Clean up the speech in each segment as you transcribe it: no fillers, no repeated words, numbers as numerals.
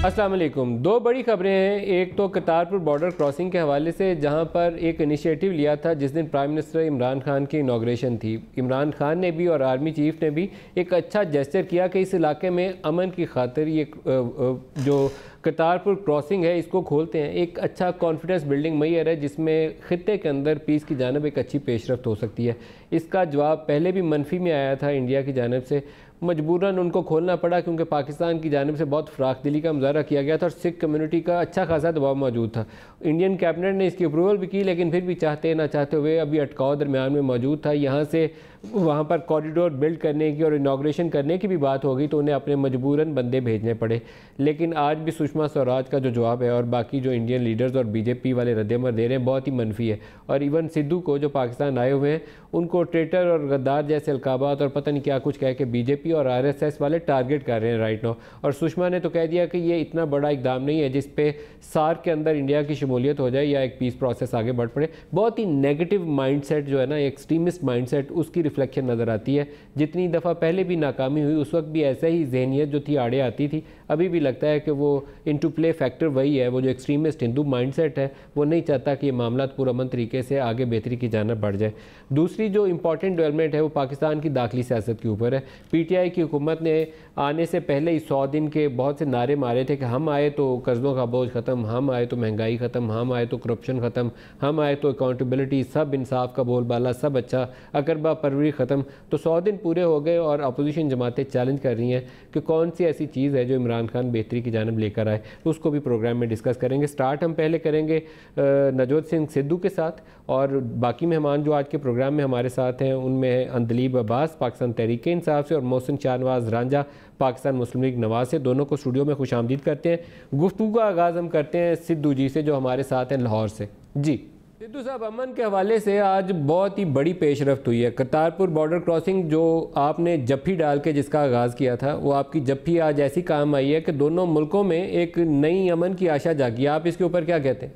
अस्सलाम वालेकुम। दो बड़ी खबरें हैं। एक तो करतारपुर बॉर्डर क्रॉसिंग के हवाले से, जहां पर एक इनिशिएटिव लिया था जिस दिन प्राइम मिनिस्टर इमरान खान की इनाग्रेशन थी। इमरान खान ने भी और आर्मी चीफ ने भी एक अच्छा जेस्चर किया कि इस इलाके में अमन की खातिर ये जो करतारपुर क्रॉसिंग है इसको खोलते हैं। एक अच्छा कॉन्फिडेंस बिल्डिंग मैयर है जिसमें खित्ते के अंदर पीस की जानब एक अच्छी पेशरफ्त हो सकती है। इसका जवाब पहले भी मनफी में आया था इंडिया की जानब से, मजबूरन उनको खोलना पड़ा क्योंकि पाकिस्तान की जानिब से बहुत फ़राख दिली का मुजाहरा किया गया था और सिख कम्युनिटी का अच्छा खासा दबाव मौजूद था। इंडियन कैबिनेट ने इसकी अप्रूवल भी की, लेकिन फिर भी चाहते ना चाहते हुए अभी अटकाव दरमियान में मौजूद था। यहाँ से वहाँ पर कॉरिडोर बिल्ड करने की और इनाग्रेशन करने की भी बात हो गई तो उन्हें अपने मजबूरन बंदे भेजने पड़े। लेकिन आज भी सुषमा स्वराज का जो जवाब है और बाकी जो इंडियन लीडर्स और बीजेपी वाले रद्द-ए-अमल दे रहे हैं बहुत ही मनफी है। और इवन सिद्धू को जो पाकिस्तान आए हुए हैं उनको ट्रेटर और गद्दार जैसे अलकाबात और पता नहीं क्या कुछ कह के बीजेपी और आरएसएस वाले टारगेट कर रहे हैं राइट नाउ। और सुषमा ने तो कह दिया कि ये इतना बड़ा इकदाम नहीं है जिस पे सार्क के अंदर इंडिया की शमूलियत हो जाए या एक पीस प्रोसेस आगे बढ़ पड़े। बहुत ही नेगेटिव माइंडसेट जो है ना, एक्सट्रीमिस्ट माइंडसेट, उसकी रिफ्लेक्शन नज़र आती है। जितनी दफ़ा पहले भी नाकामी हुई उस वक्त भी ऐसा ही जहनीत जो थी आड़े आती थी। अभी भी लगता है कि वो इनटू प्ले फैक्टर वही है। वो जो एक्सट्रीमिस्ट हिंदू माइंडसेट है वो नहीं चाहता कि ये मामला पुरअमन तरीके से आगे बेहतरी की जानब बढ़ जाए। दूसरी जो इंपॉर्टेंट डेवलपमेंट है वो पाकिस्तान की दाखिली सियासत के ऊपर है। पीटीआई की हुकूमत ने आने से पहले ही 100 दिन के बहुत से नारे मारे थे कि हम आए तो कर्ज़ों का बोझ ख़त्म, हम आए तो महंगाई ख़त्म, हम आए तो करप्शन ख़त्म, हम आए तो अकाउंटेबिलिटी, सब इंसाफ का बोलबाला, सब अच्छा, अकरबा परवरी ख़त्म। तो 100 दिन पूरे हो गए और अपोजिशन जमातें चैलेंज कर रही हैं कि कौन सी ऐसी चीज़ है जो इमरान खान बेहतरी की जानब लेकर आए। तो उसको भी प्रोग्राम में डिस्कस करेंगे। स्टार्ट हम पहले करेंगे नवजोत सिंह सिद्धू के साथ, और बाकी मेहमान जो आज के प्रोग्राम में हमारे साथ हैं उनमें अंदलीब अब्बास पाकिस्तान तहरीक इंसाफ से और मोहसिन शाहनवाज रांझा पाकिस्तान मुस्लिम लीग नवाज से। दोनों को स्टूडियो में खुश आमदीद करते हैं। गुफ्तगू का आगाज़ हम करते हैं सिद्धू जी से जो हमारे साथ हैं लाहौर से। जी सिद्धू साहब, अमन के हवाले से आज बहुत ही बड़ी पेशरफ्त हुई है। करतारपुर बॉर्डर क्रॉसिंग जो आपने जफ्फी डाल के जिसका आगाज़ किया था वो आपकी जफ्फी आज ऐसी काम आई है कि दोनों मुल्कों में एक नई अमन की आशा जागी। आप इसके ऊपर क्या कहते हैं?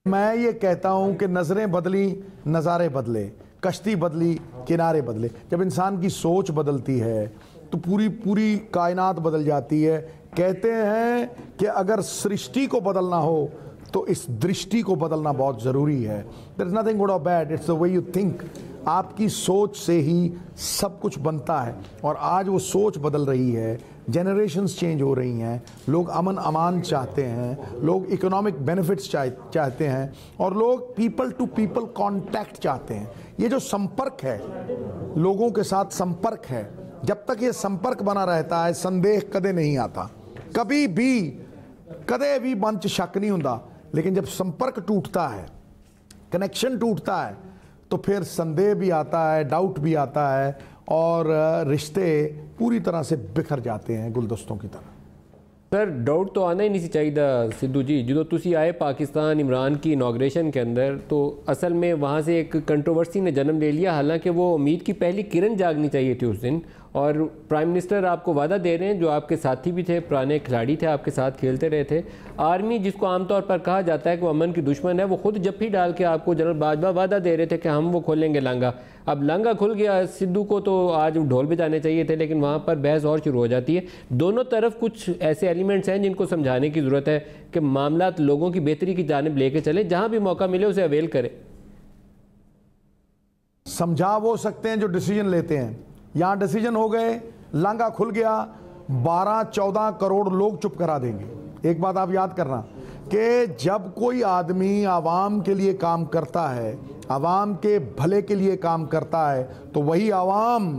मैं ये कहता हूं कि नज़रें बदली नज़ारे बदले, कश्ती बदली किनारे बदले। जब इंसान की सोच बदलती है तो पूरी कायनात बदल जाती है। कहते हैं कि अगर सृष्टि को बदलना हो तो इस दृष्टि को बदलना बहुत ज़रूरी है। देयर इज़ नथिंग गुड और bad, it's the way you think. आपकी सोच से ही सब कुछ बनता है और आज वो सोच बदल रही है। जनरेशन्स चेंज हो रही हैं, लोग अमन अमान चाहते हैं, लोग इकोनॉमिक बेनिफिट्स चाहते हैं और लोग पीपल टू पीपल कांटेक्ट चाहते हैं। ये जो संपर्क है, लोगों के साथ संपर्क है, जब तक ये संपर्क बना रहता है संदेह कदे नहीं आता, कदे भी मन च शक नहीं होता। लेकिन जब संपर्क टूटता है, कनेक्शन टूटता है, तो फिर संदेह भी आता है, डाउट भी आता है और रिश्ते पूरी तरह से बिखर जाते हैं गुलदस्तों की तरह। सर, डाउट तो आना ही नहीं चाहिए सिद्धू जी। जो तुसी आए पाकिस्तान इमरान की इनाग्रेशन के अंदर तो असल में वहाँ से एक कंट्रोवर्सी ने जन्म ले लिया। हालांकि वो उम्मीद की पहली किरण जागनी चाहिए थी उस दिन। और प्राइम मिनिस्टर आपको वादा दे रहे हैं, जो आपके साथी भी थे, पुराने खिलाड़ी थे, आपके साथ खेलते रहे थे। आर्मी जिसको आमतौर पर कहा जाता है कि वो अमन की दुश्मन है, वो खुद जफ्फी डाल के आपको जनरल बाजवा वादा दे रहे थे कि हम वो खोलेंगे लांगा। अब लांगा खुल गया। सिद्धू को तो आज ढोल बजाने चाहिए थे, लेकिन वहाँ पर बहस और शुरू हो जाती है। दोनों तरफ कुछ ऐसे एलिमेंट्स हैं जिनको समझाने की ज़रूरत है कि मामला लोगों की बेहतरी की जानिब लेके चले, जहाँ भी मौका मिले उसे अवेल करें। समझा वो सकते हैं जो डिसीजन लेते हैं। यहाँ डिसीजन हो गए, लांगा खुल गया, 12-14 करोड़ लोग चुप करा देंगे। एक बात आप याद करना कि जब कोई आदमी आवाम के लिए काम करता है, आवाम के भले के लिए काम करता है, तो वही आवाम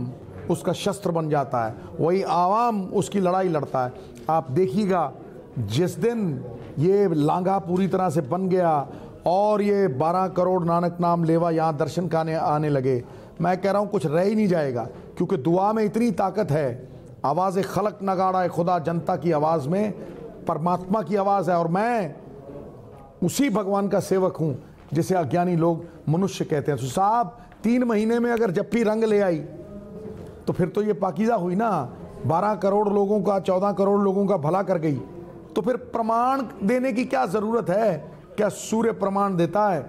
उसका शस्त्र बन जाता है, वही आवाम उसकी लड़ाई लड़ता है। आप देखिएगा जिस दिन ये लांगा पूरी तरह से बन गया और ये 12 करोड़ नानक नाम लेवा यहाँ दर्शन खाने आने लगे, मैं कह रहा हूँ कुछ रह ही नहीं जाएगा, क्योंकि दुआ में इतनी ताकत है। आवाज़ खलक नगाड़ा है खुदा, जनता की आवाज़ में परमात्मा की आवाज़ है। और मैं उसी भगवान का सेवक हूँ जिसे अज्ञानी लोग मनुष्य कहते हैं। तो साहब 3 महीने में अगर जप्पी रंग ले आई तो फिर तो ये पाकीज़ा हुई ना। 12 करोड़ लोगों का, 14 करोड़ लोगों का भला कर गई। तो फिर प्रमाण देने की क्या ज़रूरत है? क्या सूर्य प्रमाण देता है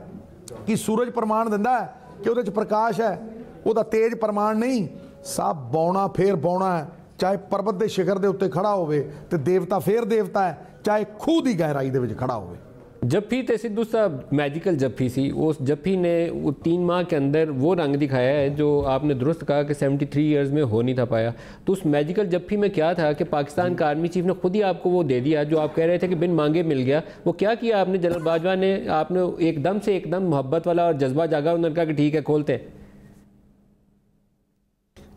कि सूरज प्रमाण देता है कि उहदे च प्रकाश है? ਉਹਦਾ तेज प्रमाण नहीं साहब, बौना फिर बौना है। ਚਾਹੇ ਪਰਬਤ ਦੇ शिखर ਦੇ ਉੱਤੇ ਖੜਾ ਹੋਵੇ ਤੇ ਦੇਵਤਾ ਫੇਰ ਦੇਵਤਾ ਹੈ, ਚਾਹੇ ਖੂਹ ਦੀ ਗਹਿਰਾਈ ਦੇ ਵਿੱਚ ਖੜਾ ਹੋਵੇ। जप्फी थे सिद्धू साहब, मैजिकल जप्फी सी। उस जप्फी ने वो 3 माह के अंदर वो रंग दिखाया है जो आपने दुरुस्त कहा कि 73 ईयर्स में हो नहीं था पाया। तो उस मैजिकल जप्फी में क्या था कि पाकिस्तान का आर्मी चीफ ने खुद ही आपको वो दे दिया जो आप कह रहे थे कि बिन मांगे मिल गया। वो क्या किया आपने जनरल बाजवा ने? आपने एकदम मोहब्बत वाला और जज्बा जागा, उन्होंने कहा कि ठीक है खोलते हैं?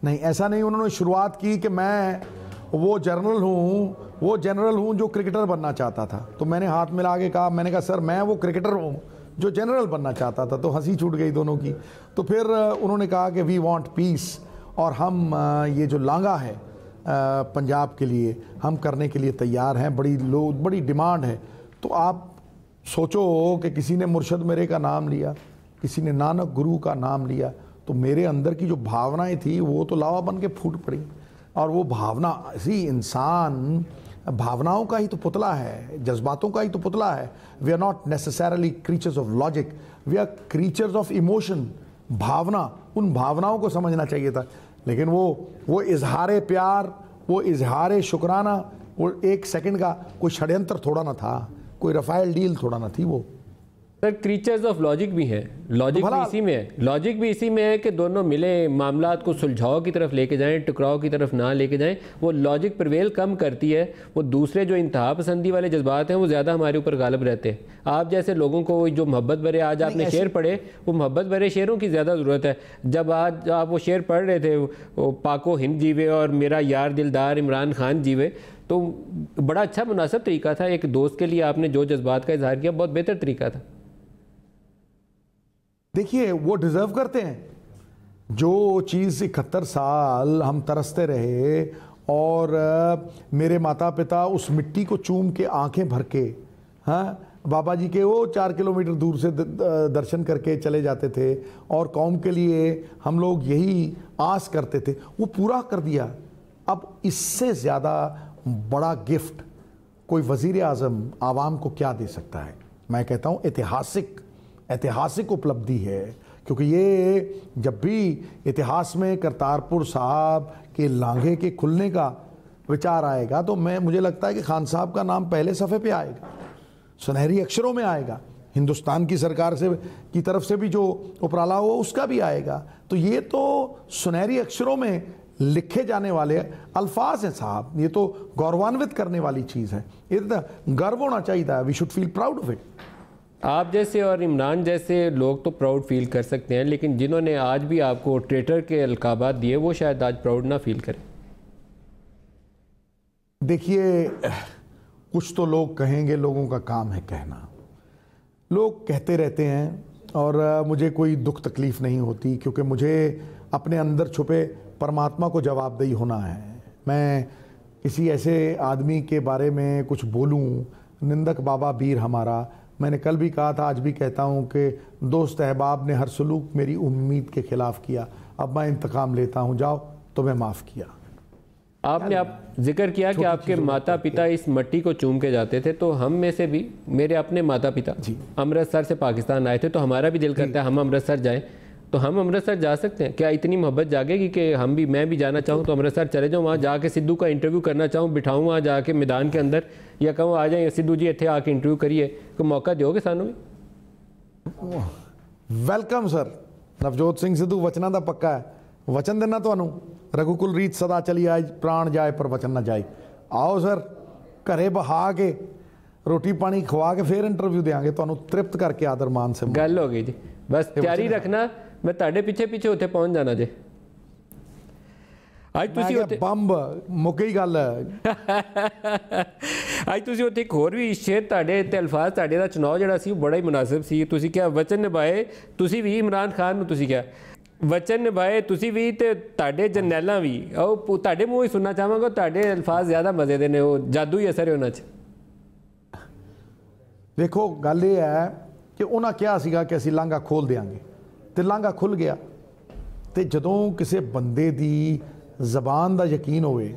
नहीं, ऐसा नहीं। उन्होंने शुरुआत की कि मैं वो जनरल हूँ जो क्रिकेटर बनना चाहता था। तो मैंने हाथ मिला के कहा, मैंने कहा सर मैं वो क्रिकेटर हूँ जो जनरल बनना चाहता था। तो हंसी छूट गई दोनों की। तो फिर उन्होंने कहा कि वी वांट पीस, और हम ये जो लांगा है पंजाब के लिए हम करने के लिए तैयार हैं। बड़ी डिमांड है। तो आप सोचो कि किसी ने मुर्शद मेरे का नाम लिया, किसी ने नानक गुरु का नाम लिया, तो मेरे अंदर की जो भावनाएं थी वो तो लावा बन के फूट पड़ी। और वो भावना, ऐसी इंसान भावनाओं का ही तो पुतला है, जज्बातों का ही तो पुतला है। We are not necessarily creatures of logic, we are creatures of emotion. भावना, उन भावनाओं को समझना चाहिए था। लेकिन वो इजहार प्यार, वो इजहार शुक्राना, वो 1 सेकंड का कोई षड्यंत्र थोड़ा ना था, कोई रफाइल डील थोड़ा ना थी वो। सर क्रीचर्स ऑफ लॉजिक भी हैं, लॉजिक भी इसी में है। लॉजिक भी इसी में है कि दोनों मिले, मामलात को सुलझाव की तरफ लेके जाएं, टकराव की तरफ ना लेके जाएं। वो लॉजिक प्रिवेल कम करती है। वो दूसरे जो इंतहा पसंदी वाले जज्बात हैं वो ज़्यादा हमारे ऊपर गालिब रहते हैं। आप जैसे लोगों को जो मोहब्बत भरे, आज आपने शेर पढ़े, वो मोहब्बत भरे शेरों की ज़्यादा ज़रूरत है। जब आज आप वो शेर पढ़ रहे थे, वो पाको हिंद जीवे और मेरा यार दिलदार इमरान खान जीवे, तो बड़ा अच्छा मुनासिब तरीका था। एक दोस्त के लिए आपने जो जज्बात का इजहार किया, बहुत बेहतर तरीका था। देखिए, वो डिज़र्व करते हैं जो चीज़ 71 साल हम तरसते रहे, और मेरे माता पिता उस मिट्टी को चूम के आंखें भर के, हाँ, बाबा जी के वो 4 किलोमीटर दूर से दर्शन करके चले जाते थे, और कौम के लिए हम लोग यही आस करते थे, वो पूरा कर दिया। अब इससे ज़्यादा बड़ा गिफ्ट कोई वज़ीर आज़म आवाम को क्या दे सकता है? मैं कहता हूँ ऐतिहासिक उपलब्धि है। क्योंकि ये जब भी इतिहास में करतारपुर साहब के लांघे के खुलने का विचार आएगा, तो मुझे लगता है कि खान साहब का नाम पहले सफ़े पे आएगा, सुनहरी अक्षरों में आएगा। हिंदुस्तान की सरकार की तरफ से भी जो उपराला हो उसका भी आएगा। तो ये तो सुनहरी अक्षरों में लिखे जाने वाले अल्फाज हैं साहब। ये तो गौरवान्वित करने वाली चीज़ है। ये तो गर्व होना चाहिए। We should feel proud of it. आप जैसे और इमरान जैसे लोग तो प्राउड फील कर सकते हैं, लेकिन जिन्होंने आज भी आपको ट्रेटर के अलकाबात दिए वो शायद आज प्राउड ना फील करें। देखिए, कुछ तो लोग कहेंगे, लोगों का काम है कहना। लोग कहते रहते हैं और मुझे कोई दुख तकलीफ़ नहीं होती, क्योंकि मुझे अपने अंदर छुपे परमात्मा को जवाबदेही होना है। मैं किसी ऐसे आदमी के बारे में कुछ बोलूं, निंदक बाबा बीर हमारा। मैंने कल भी कहा था, आज भी कहता हूं कि दोस्त अहबाब ने हर सलूक मेरी उम्मीद के ख़िलाफ़ किया, अब मैं इंतकाम लेता हूं, जाओ तो मैं माफ़ किया। आपने आप जिक्र किया कि आपके माता पिता इस मिट्टी को चूम के जाते थे, तो हम में से भी, मेरे अपने माता पिता अमृतसर से पाकिस्तान आए थे, तो हमारा भी दिल करता है हम अमृतसर जाएं। तो हम अमृतसर जा सकते हैं क्या? इतनी मोहब्बत जागेगी कि मैं भी जाना चाहूँ तो अमृतसर चले जाऊँ, वहाँ जाके सिद्धू का इंटरव्यू करना चाहूँ, बिठाऊँ वहाँ जाके मैदान के अंदर, या कहूँ आ जाए सिद्धू जी इतने आके इंटरव्यू करिए, कोई मौका दोगे सानू भी? Welcome sir. नवजोत सिंह सिद्धू वचना का पक्का है, वचन देना ਤੁਹਾਨੂੰ। रघुकुल रीत सदा चली आए, प्राण जाए पर वचन ना जाए। आओ सर, घरे बहा के रोटी पानी खवा के फिर इंटरव्यू देंगे, ਤੁਹਾਨੂੰ तृप्त करके आदर मान से। गल हो गई जी, बस तैयारी रखना, मैं ਤੁਹਾਡੇ ਪਿੱਛੇ ਪਿੱਛੇ ਉੱਥੇ ਪਹੁੰਚ ਜਾਣਾ ਜੇ। ਅੱਜ ਤੁਸੀਂ ਉੱਥੇ ਬੰਬ ਮੁੱਕ ਗਈ ਗੱਲ। ਅੱਜ ਤੁਸੀਂ ਉੱਥੇ ਇੱਕ ਹੋਰ ਵੀ ਸ਼ੇਰ ਤੁਹਾਡੇ ਤੇ ਅਲਫਾਜ਼ ਤੁਹਾਡੇ ਦਾ ਚੁਣਾਵ ਜਿਹੜਾ ਸੀ ਉਹ ਬੜਾ ਹੀ ਮੁਨਾਸਿਬ ਸੀ। ਤੁਸੀਂ ਕਿਹਾ ਵਚਨ ਨਿਭਾਏ, ਤੁਸੀਂ ਵੀ ਇਮਰਾਨ ਖਾਨ ਨੂੰ ਤੁਸੀਂ ਕਿਹਾ ਵਚਨ ਨਿਭਾਏ ਤੁਸੀਂ ਵੀ, ਤੇ ਤੁਹਾਡੇ ਜਰਨੈਲਾਂ ਵੀ। ਉਹ ਤੁਹਾਡੇ ਮੂੰਹ ਹੀ ਸੁਣਨਾ ਚਾਹਾਂਗਾ, ਤੁਹਾਡੇ ਅਲਫਾਜ਼ ਜ਼ਿਆਦਾ ਮਜ਼ੇ ਦੇ ਨੇ, ਉਹ ਜਾਦੂ ਹੀ ਅਸਰ ਹੈ ਉਹਨਾਂ 'ਚ। ਦੇਖੋ ਗੱਲ ਇਹ ਹੈ ਕਿ ਉਹਨਾਂ ਕਿਹਾ ਸੀਗਾ ਕਿ ਅਸੀਂ ਲਾਂਘਾ ਖੋਲ ਦਿਆਂਗੇ, ਤੇ ਲਾਂਘਾ ਖੁੱਲ ਗਿਆ। ਤੇ ਜਦੋਂ ਕਿਸੇ ਬੰਦੇ ਦੀ ਜ਼ਬਾਨ ਦਾ ਯਕੀਨ ਹੋਵੇ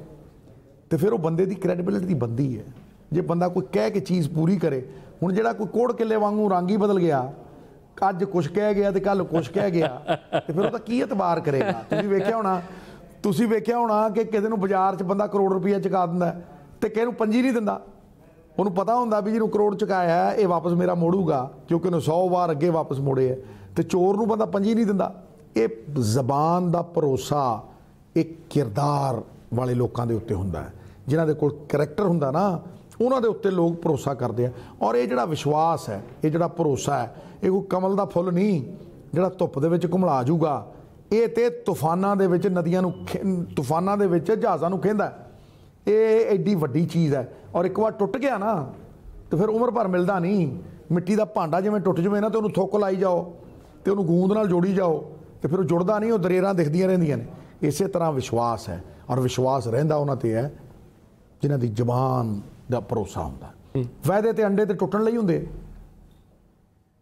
ਤੇ ਫਿਰ ਉਹ ਬੰਦੇ ਦੀ ਕ੍ਰੈਡੀਬਿਲਿਟੀ ਬਣਦੀ ਹੈ। ਜੇ ਬੰਦਾ ਕੋਈ ਕਹਿ ਕੇ ਚੀਜ਼ ਪੂਰੀ ਕਰੇ, ਹੁਣ ਜਿਹੜਾ ਕੋਈ ਕੋੜ ਕਿੱਲੇ ਵਾਂਗੂ ਰੰਗ ਹੀ ਬਦਲ ਗਿਆ, ਅੱਜ ਕੁਛ ਕਹਿ ਗਿਆ ਤੇ ਕੱਲ ਕੁਛ ਕਹਿ ਗਿਆ, ਤੇ ਫਿਰ ਉਹਦਾ ਕੀ ਇਤਬਾਰ ਕਰੇਗਾ? ਤੁਸੀਂ ਵੇਖਿਆ ਹੋਣਾ ਤੁਸੀਂ ਵੇਖਿਆ ਹੋਣਾ ਕਿ ਕਿਸੇ ਨੂੰ ਬਾਜ਼ਾਰ 'ਚ ਬੰਦਾ ਕਰੋੜ ਰੁਪਈਆ ਚੁਕਾ ਦਿੰਦਾ ਤੇ ਕਿਸੇ ਨੂੰ ਪੰਜੀ ਨਹੀਂ ਦਿੰਦਾ। ਉਹਨੂੰ ਪਤਾ ਹੁੰਦਾ ਵੀ ਜਿਹਨੂੰ ਕਰੋੜ ਚੁਕਾਇਆ ਹੈ ਇਹ ਵਾਪਸ ਮੇਰਾ ਮੋੜੂਗਾ, ਕਿਉਂਕਿ ਉਹਨੇ 100 ਵਾਰ ਅੱਗੇ ਵਾਪਸ ਮੋੜੇ ਹੈ। ਤੇ ਚੋਰ ਨੂੰ ਬੰਦਾ ਪੰਜੀ ਨਹੀਂ ਦਿੰਦਾ। ਇਹ ਜ਼ਬਾਨ ਦਾ ਭਰੋਸਾ ਇੱਕ ਕਿਰਦਾਰ ਵਾਲੇ ਲੋਕਾਂ ਦੇ ਉੱਤੇ ਹੁੰਦਾ ਹੈ, ਜਿਨ੍ਹਾਂ ਦੇ ਕੋਲ ਕਰੈਕਟਰ ਹੁੰਦਾ ਨਾ, ਉਹਨਾਂ ਦੇ ਉੱਤੇ ਲੋਕ ਭਰੋਸਾ ਕਰਦੇ ਆ। ਔਰ ਇਹ ਜਿਹੜਾ ਵਿਸ਼ਵਾਸ ਹੈ, ਇਹ ਜਿਹੜਾ ਭਰੋਸਾ ਹੈ, ਇਹ ਕੋਈ ਕਮਲ ਦਾ ਫੁੱਲ ਨਹੀਂ ਜਿਹੜਾ ਧੁੱਪ ਦੇ ਵਿੱਚ ਘੁਮਲਾ ਜੂਗਾ। ਇਹ ਤੇ ਤੂਫਾਨਾਂ ਦੇ ਵਿੱਚ ਨਦੀਆਂ ਨੂੰ, ਤੂਫਾਨਾਂ ਦੇ ਵਿੱਚ ਜਹਾਜ਼ਾਂ ਨੂੰ ਖਿੰਦਾ। ਇਹ ਐਡੀ ਵੱਡੀ ਚੀਜ਼ ਹੈ। ਔਰ ਇੱਕ ਵਾਰ ਟੁੱਟ ਗਿਆ ਨਾ ਤੇ ਫਿਰ ਉਮਰ ਭਰ ਮਿਲਦਾ ਨਹੀਂ। ਮਿੱਟੀ ਦਾ ਭਾਂਡਾ ਜਿਵੇਂ ਟੁੱਟ ਜਾਵੇ ਨਾ ਤੇ ਉਹਨੂੰ ਥੁੱਕ ਲਾਈ ਜਾਓ ਤੇ ਉਹਨੂੰ ਗੂੰਦ ਨਾਲ ਜੋੜੀ ਜਾਓ ਤੇ ਫਿਰ ਉਹ ਜੁੜਦਾ ਨਹੀਂ, ਉਹ ਦਰੇਰਾਂ ਦਿਖਦੀਆਂ ਰਹਿੰਦੀਆਂ ਨੇ। ਇਸੇ ਤਰ੍ਹਾਂ ਵਿਸ਼ਵਾਸ ਹੈ, ਔਰ ਵਿਸ਼ਵਾਸ ਰਹਿੰਦਾ ਉਹਨਾਂ ਤੇ ਹੈ ਜਿਨ੍ਹਾਂ ਦੀ ਜ਼ਬਾਨ ਦਾ ਭਰੋਸਾ ਹੁੰਦਾ। ਵਾਅਦੇ ਤੇ ਅੰਡੇ ਤੇ ਟੁੱਟਣ ਲਈ ਹੁੰਦੇ।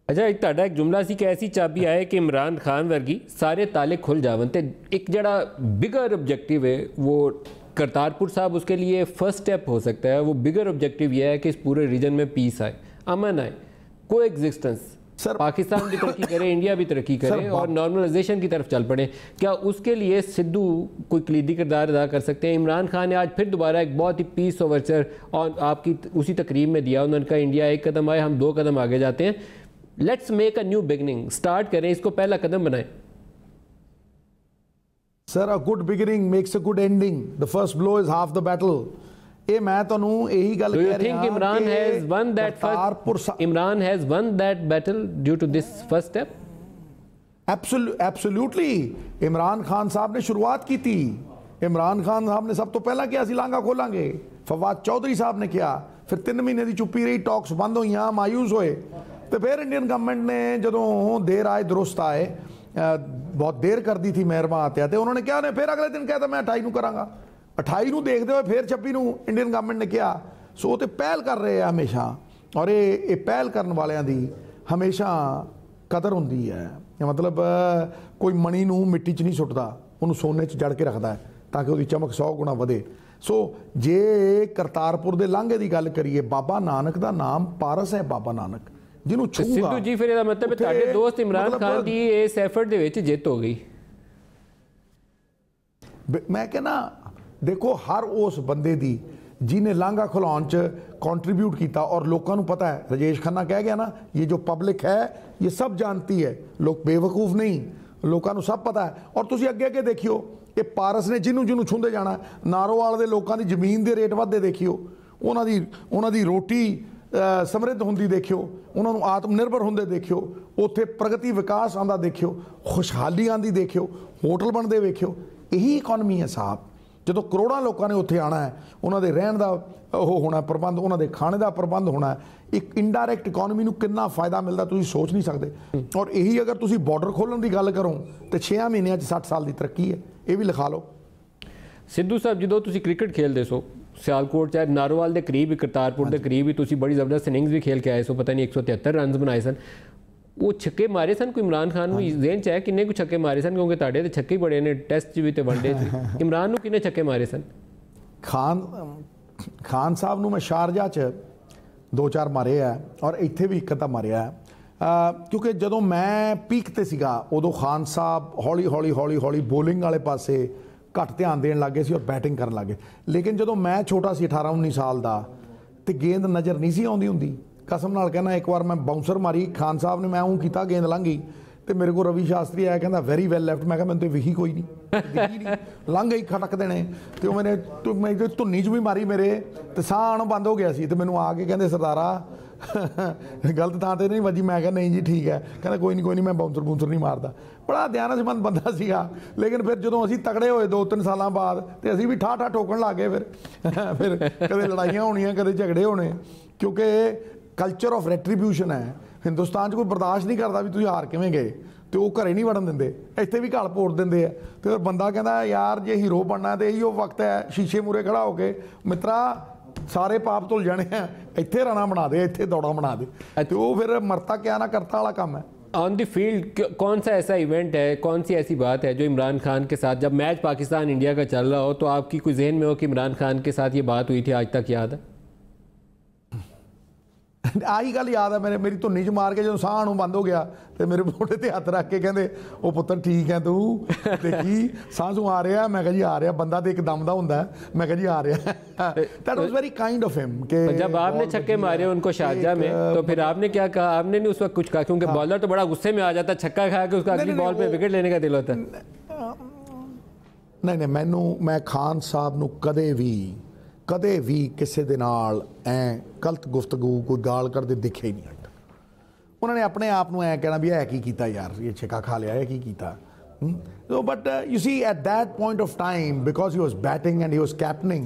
अच्छा, एक ਤੁਹਾਡਾ ਇੱਕ ਜੁਮਲਾ ਸੀ ਕਿ ਐਸੀ ਚਾਬੀ ਆਏ ਕਿ ਇਮਰਾਨ ਖਾਨ ਵਰਗੀ ਸਾਰੇ ਤਾਲੇ खुल जावन। तो एक जड़ा बिगर ऑब्जेक्टिव है वो करतारपुर साहब, उसके लिए फर्स्ट स्टेप हो सकता है। वो बिगर ऑब्जेक्टिव यह है कि इस पूरे रीजन में पीस आए, अमन आए, को एग्जिस्टेंस, पाकिस्तान भी तरक्की करे, इंडिया भी तरक्की करे और नॉर्मलाइजेशन की तरफ चल पड़े। क्या उसके लिए सिद्धू कोई कलीदी किरदार अदा कर सकते हैं? इमरान खान ने आज फिर दोबारा एक बहुत ही पीस ओवरचर और आपकी उसी तकरीब में दिया, उन्होंने कहा इंडिया एक कदम आए, हम 2 कदम आगे जाते हैं, let's make a new beginning, start करें, इसको पहला कदम बनाएं। Sir, a good beginning makes a good ending, the first blow is half the battle. ये मैं ਤੁਹਾਨੂੰ ਇਹੀ ਗੱਲ ਕਹਿ ਰਿਹਾ ਹਾਂ। Imran has won that first, Imran has won that battle due to this first step? Absolutely, Imran Khan साहब ने शुरुआत की थी। इमरान खान साहब ने सब तो पहला किया सी लांघा खोलांगे। फवाद चौधरी साहब ने किया, फिर 3 महीने की चुप्पी रही, टॉक्स बंद हुई, मायूस होए। तो फिर इंडियन गवर्नमेंट ने जदों देर आए दुरुस्त आए, बहुत देर कर दी थी मेहरमा आते आते, उन्होंने क्या, फिर अगले दिन कहता मैं 28 ਨੂੰ ਕਰਾਂਗਾ। 28 ਨੂੰ ਦੇਖਦੇ ਹੋਏ ਫਿਰ 26 ਨੂੰ ਇੰਡੀਅਨ ਗਵਰਨਮੈਂਟ ਨੇ ਕਿਹਾ। ਸੋ ਉਹ ਤੇ ਪਹਿਲ ਕਰ ਰਹੇ ਆ ਹਮੇਸ਼ਾ, ਔਰ ਇਹ ਪਹਿਲ ਕਰਨ ਵਾਲਿਆਂ ਦੀ ਹਮੇਸ਼ਾ ਕਦਰ ਹੁੰਦੀ ਹੈ। ਮਤਲਬ ਕੋਈ ਮਣੀ ਨੂੰ ਮਿੱਟੀ 'ਚ ਨਹੀਂ ਸੁੱਟਦਾ, ਉਹਨੂੰ ਸੋਨੇ 'ਚ ਜੜ ਕੇ ਰੱਖਦਾ ਤਾਂ ਕਿ ਉਹਦੀ ਚਮਕ 100 ਗੁਣਾ ਵਧੇ। ਸੋ ਜੇ ਕਰਤਾਰਪੁਰ ਦੇ ਲਾਂਘੇ ਦੀ ਗੱਲ ਕਰੀਏ, ਬਾਬਾ ਨਾਨਕ ਦਾ ਨਾਮ ਪਾਰਸ ਹੈ, ਬਾਬਾ ਨਾਨਕ ਜਿਹਨੂੰ ਛੂਗਾ। ਸਿੱਧੂ ਜੀ, ਫਿਰ ਇਹਦਾ ਮਤਲਬ ਤੁਹਾਡੇ ਦੋਸਤ ਇਮਰਾਨ ਖਾਨ ਦੀ ਇਸ ਐਫਰਟ ਦੇ ਵਿੱਚ ਜਿੱਤ ਹੋ ਗਈ। ਮੈਂ ਕਹਿੰਦਾ ਦੇਖੋ, ਹਰ ਉਸ ਬੰਦੇ ਦੀ ਜਿਹਨੇ ਲਾਂਘਾ ਖੁਲਾਉਣ 'ਚ ਕੰਟਰੀਬਿਊਟ ਕੀਤਾ, ਔਰ ਲੋਕਾਂ ਨੂੰ ਪਤਾ ਹੈ, ਰਾਜੇਸ਼ ਖੰਨਾ ਕਹਿ ਗਿਆ ਨਾ, ਇਹ ਜੋ ਪਬਲਿਕ ਹੈ ਇਹ ਸਭ ਜਾਣਤੀ ਹੈ, ਲੋਕ ਬੇਵਕੂਫ ਨਹੀਂ, ਲੋਕਾਂ ਨੂੰ ਸਭ ਪਤਾ ਹੈ। ਔਰ ਤੁਸੀਂ ਅੱਗੇ ਅੱਗੇ ਦੇਖਿਓ, ਇਹ ਪਾਰਸ ਨੇ ਜਿਹਨੂੰ ਛੁੰਦੇ ਜਾਣਾ। ਨਾਰੋਵਾਲ ਦੇ ਲੋਕਾਂ ਦੀ ਜ਼ਮੀਨ ਦੇ ਰੇਟ ਵੱਧਦੇ ਦੇਖਿਓ, ਉਹਨਾਂ ਦੀ ਰੋਟੀ ਸਮਰਿੱਧ ਹੁੰਦੀ ਦੇਖਿਓ, ਉਹਨਾਂ ਨੂੰ ਆਤਮ ਨਿਰਭਰ ਹੁੰਦੇ ਦੇਖਿਓ, ਉੱਥੇ ਪ੍ਰਗਤੀ ਵਿਕਾਸ ਆਉਂਦਾ ਦੇਖਿਓ, ਖੁਸ਼ਹਾਲੀ ਆਉਂਦੀ ਦੇਖਿਓ, ਹੋਟਲ ਬਣਦੇ ਵੇਖਿਓ। ਇਹੀ ਇਕਨੋਮੀ ਹੈ ਸਾਹਿਬ। ਜਦੋਂ ਕਰੋੜਾਂ ਲੋਕਾਂ ਨੇ ਉੱਥੇ ਆਉਣਾ ਹੈ, ਉਹਨਾਂ ਦੇ ਰਹਿਣ ਦਾ ਉਹ ਹੋਣਾ ਪ੍ਰਬੰਧ, ਉਹਨਾਂ ਦੇ ਖਾਣੇ ਦਾ ਪ੍ਰਬੰਧ ਹੋਣਾ, ਇੱਕ ਇਨਡਾਇਰੈਕਟ ਇਕਨੋਮੀ ਨੂੰ ਕਿੰਨਾ ਫਾਇਦਾ ਮਿਲਦਾ ਤੁਸੀਂ ਸੋਚ ਨਹੀਂ ਸਕਦੇ। ਔਰ ਇਹੀ ਅਗਰ ਤੁਸੀਂ ਬਾਰਡਰ ਖੋਲ੍ਹਣ ਦੀ ਗੱਲ ਕਰੋ ਤੇ 6 ਮਹੀਨਿਆਂ 'ਚ 60 ਸਾਲ ਦੀ ਤਰੱਕੀ ਹੈ, ਇਹ ਵੀ ਲਿਖਾ ਲਓ। ਸਿੱਧੂ ਸਾਹਿਬ, ਜਦੋਂ ਤੁਸੀਂ ਕ੍ਰਿਕਟ ਖੇਲਦੇ ਸੋ ਸਿਆਲਕੋਟ ਚਾਹੇ ਨਾਰੋਵਾਲ ਦੇ ਕਰੀਬ ਹੀ, ਕਰਤਾਰਪੁਰ ਦੇ ਕਰੀਬ ਹੀ ਤੁਸੀਂ ਬੜੀ ਜ਼ਬਰਦਸਤ ਇਨਿੰਗਸ ਵੀ ਖੇਲ ਕੇ ਆਏ ਸੋ, ਪਤਾ ਨਹੀਂ 173 ਰਨਸ ਬਣਾਏ ਸਨ। ਉਹ ਛੱਕੇ ਮਾਰੇ ਸਨ, ਕੋਈ ਇਮਰਾਨ ਖਾਨ ਨੂੰ ਜ਼ੇਨ 'ਚ ਹੈ ਕਿੰਨੇ ਕੁ ਛੱਕੇ ਮਾਰੇ ਸਨ? ਕਿਉਂਕਿ ਤੁਹਾਡੇ ਤੇ ਛੱਕੇ ਬੜੇ ਨੇ ਟੈਸਟ 'ਚ ਵੀ ਤੇ ਵਨਡੇ 'ਚ। ਇਮਰਾਨ ਨੂੰ ਕਿੰਨੇ ਛੱਕੇ ਮਾਰੇ ਸਨ? ਖਾਨ ਸਾਹਿਬ ਨੂੰ ਮੈਂ ਸ਼ਾਰਜਾ 'ਚ 2-4 ਮਾਰੇ ਆ, ਔਰ ਇੱਥੇ ਵੀ ਇੱਕ ਅੱਧਾ ਮਾਰਿਆ। ਕਿਉਂਕਿ ਜਦੋਂ ਮੈਂ ਪੀਕ ਤੇ ਸੀਗਾ ਉਦੋਂ ਖਾਨ ਸਾਹਿਬ ਹੌਲੀ ਬੋਲਿੰਗ ਵਾਲੇ ਪਾਸੇ ਘੱਟ ਧਿਆਨ ਦੇਣ ਲੱਗੇ ਸੀ ਔਰ ਬੈਟਿੰਗ ਕਰਨ ਲੱਗੇ। ਲੇਕਿਨ ਜਦੋਂ ਮੈਂ ਛੋਟਾ ਸੀ 18-19 ਸਾਲ ਦਾ ਤੇ ਗੇਂਦ ਨਜ਼ਰ ਨਹੀਂ ਸੀ ਆਉਂਦੀ ਹੁੰਦੀ। ਕਸਮ ਨਾਲ ਕਹਿਣਾ, ਇੱਕ ਵਾਰ ਮੈਂ ਬਾਉਂਸਰ ਮਾਰੀ, ਖਾਨ ਸਾਹਿਬ ਨੇ ਮੈਂ ਉਹ ਕੀਤਾ, ਗੇਂਦ ਲੰਘ ਗਈ ਤੇ ਮੇਰੇ ਕੋਲ ਰਵੀ ਸ਼ਾਸਤਰੀ ਆਇਆ, ਕਹਿੰਦਾ ਵੈਰੀ ਵੈਲ ਲੈਫਟ। ਮੈਂ ਕਿਹਾ ਮੈਨੂੰ ਤੇ ਵਿਖੀ ਕੋਈ ਨਹੀਂ, ਲੰਘ ਗਈ, ਖਟਕ ਦੇਣੇ। ਤੇ ਉਹ ਮੈਂ ਧੁੰਨੀ 'ਚ ਵੀ ਮਾਰੀ ਮੇਰੇ, ਤੇ ਸਾਹ ਆਉਣਾ ਬੰਦ ਹੋ ਗਿਆ ਸੀ। ਤੇ ਮੈਨੂੰ ਆ ਕੇ ਕਹਿੰਦੇ ਸਰਦਾਰਾ ਗਲਤ ਥਾਂ ਤੇ ਨਹੀਂ ਵੱਜੀ। ਮੈਂ ਕਿਹਾ ਨਹੀਂ ਜੀ ਠੀਕ ਹੈ। ਕਹਿੰਦਾ ਕੋਈ ਨਹੀਂ ਮੈਂ ਬਾਉਂਸਰ ਨਹੀਂ ਮਾਰਦਾ। ਬੜਾ ਦਿਆਨਤਮੰਦ ਬੰਦਾ ਸੀਗਾ। ਲੇਕਿਨ ਫਿਰ ਜਦੋਂ ਅਸੀਂ ਤਕੜੇ ਹੋਏ 2-3 ਸਾਲਾਂ ਬਾਅਦ ਤੇ ਅਸੀਂ ਵੀ ਠਾਠਾ ਠੋਕਣ ਲੱਗ ਗਏ। ਫਿਰ ਕਦੇ ਲੜਾਈਆਂ ਹੋਣੀਆਂ, ਕਦੇ ਝਗੜੇ ਹੋਣੇ, ਕਿਉਂਕਿ ਕਲਚਰ ਆਫ ਰੈਟਰੀਬਿਊਸ਼ਨ ਹੈ ਹਿੰਦੁਸਤਾਨ 'ਚ। ਕੋਈ ਬਰਦਾਸ਼ਤ ਨਹੀਂ ਕਰਦਾ ਵੀ ਤੁਸੀਂ ਹਾਰ ਕਿਵੇਂ ਗਏ, ਤੇ ਉਹ ਘਰੇ ਨਹੀਂ ਵੜਨ ਦਿੰਦੇ, ਇੱਥੇ ਵੀ ਘਾਲ ਪੋੜ ਦਿੰਦੇ ਆ। ਤੇ ਫਿਰ ਬੰਦਾ ਕਹਿੰਦਾ ਯਾਰ ਜੇ ਹੀਰੋ ਬਣਨਾ ਤੇ ਇਹੀ ਉਹ ਵਕਤ ਹੈ ਸ਼ੀਸ਼ੇ ਮੂਰੇ ਖੜਾ ਹੋ ਕੇ, ਮਿੱਤਰਾ ਸਾਰੇ ਪਾਪ ਧੁਲ ਜਾਣੇ ਆ, ਇੱਥੇ ਰਾਣਾ ਬਣਾ ਦੇ, ਇੱਥੇ ਦੌੜਾ ਬਣਾ ਦੇ। ਤੇ ਉਹ ਫਿਰ ਮਰਤਾ ਕਿਆ ਨਾ ਕਰਤਾ ਵਾਲਾ ਕੰਮ है। ऑन द फील्ड कौन सा ऐसा इवेंट है, कौन सी ऐसी बात है जो इमरान खान के साथ, जब मैच पाकिस्तान इंडिया का चल रहा हो, तो आपकी कोई जहन में हो कि इमरान खान के साथ ये बात हुई थी, आज तक याद है? ਆਹੀ ਗੱਲ ਯਾਦ ਹੈ ਮੇਰੀ ਧੁੰਨੀ 'ਚ ਮਾਰ ਕੇ ਜਦੋਂ ਸਾਹ ਨੂੰ ਬੰਦ ਹੋ ਗਿਆ ਤੇ ਮੇਰੇ ਮੋਢੇ ਤੇ ਹੱਥ ਰੱਖ ਕੇ ਕਹਿੰਦੇ ਉਹ ਪੁੱਤਰ ਠੀਕ ਹੈ ਤੂੰ ਦੇਖੀ ਸਾਹ ਸੂ ਆ ਰਿਹਾ। ਮੈਂ ਕਿਹਾ ਜੀ ਆ ਰਿਹਾ, ਬੰਦਾ ਤੇ ਇੱਕ ਦਮ ਦਾ ਹੁੰਦਾ ਹੈ। मैं कहा जी आ रहा है। That was very kind of him कि जब आपने छक्के मारे उनको शारजाह में तो फिर आपने क्या कहा? आपने नहीं उस वक्त कुछ कहा क्योंकि बॉलर तो बड़ा गुस्से में आ जाता, छक्का खा के उसका अगली बॉल पे विकेट लेने का दिल होता है। नहीं मैं खान साहब ਨੂੰ ਕਦੇ ਵੀ ਕਿਸੇ ਦੇ ਨਾਲ ਐ ਗਲਤ ਗੁਫ਼ਤਗੂ ਕੋਈ ਗਾਲ ਕਰਦੇ ਦਿਖਿਆ ਹੀ ਨਹੀਂ। ਉਹਨਾਂ ਨੇ ਆਪਣੇ ਆਪ ਨੂੰ ਐ ਕਹਿਣਾ ਵੀ ਇਹ ਕੀ ਕੀਤਾ ਯਾਰ, ਇਹ ਛੱਕਾ ਖਾ ਲਿਆ, ਇਹ ਕੀ ਕੀਤਾ। So but you see at that point of time because he was batting and he was captaining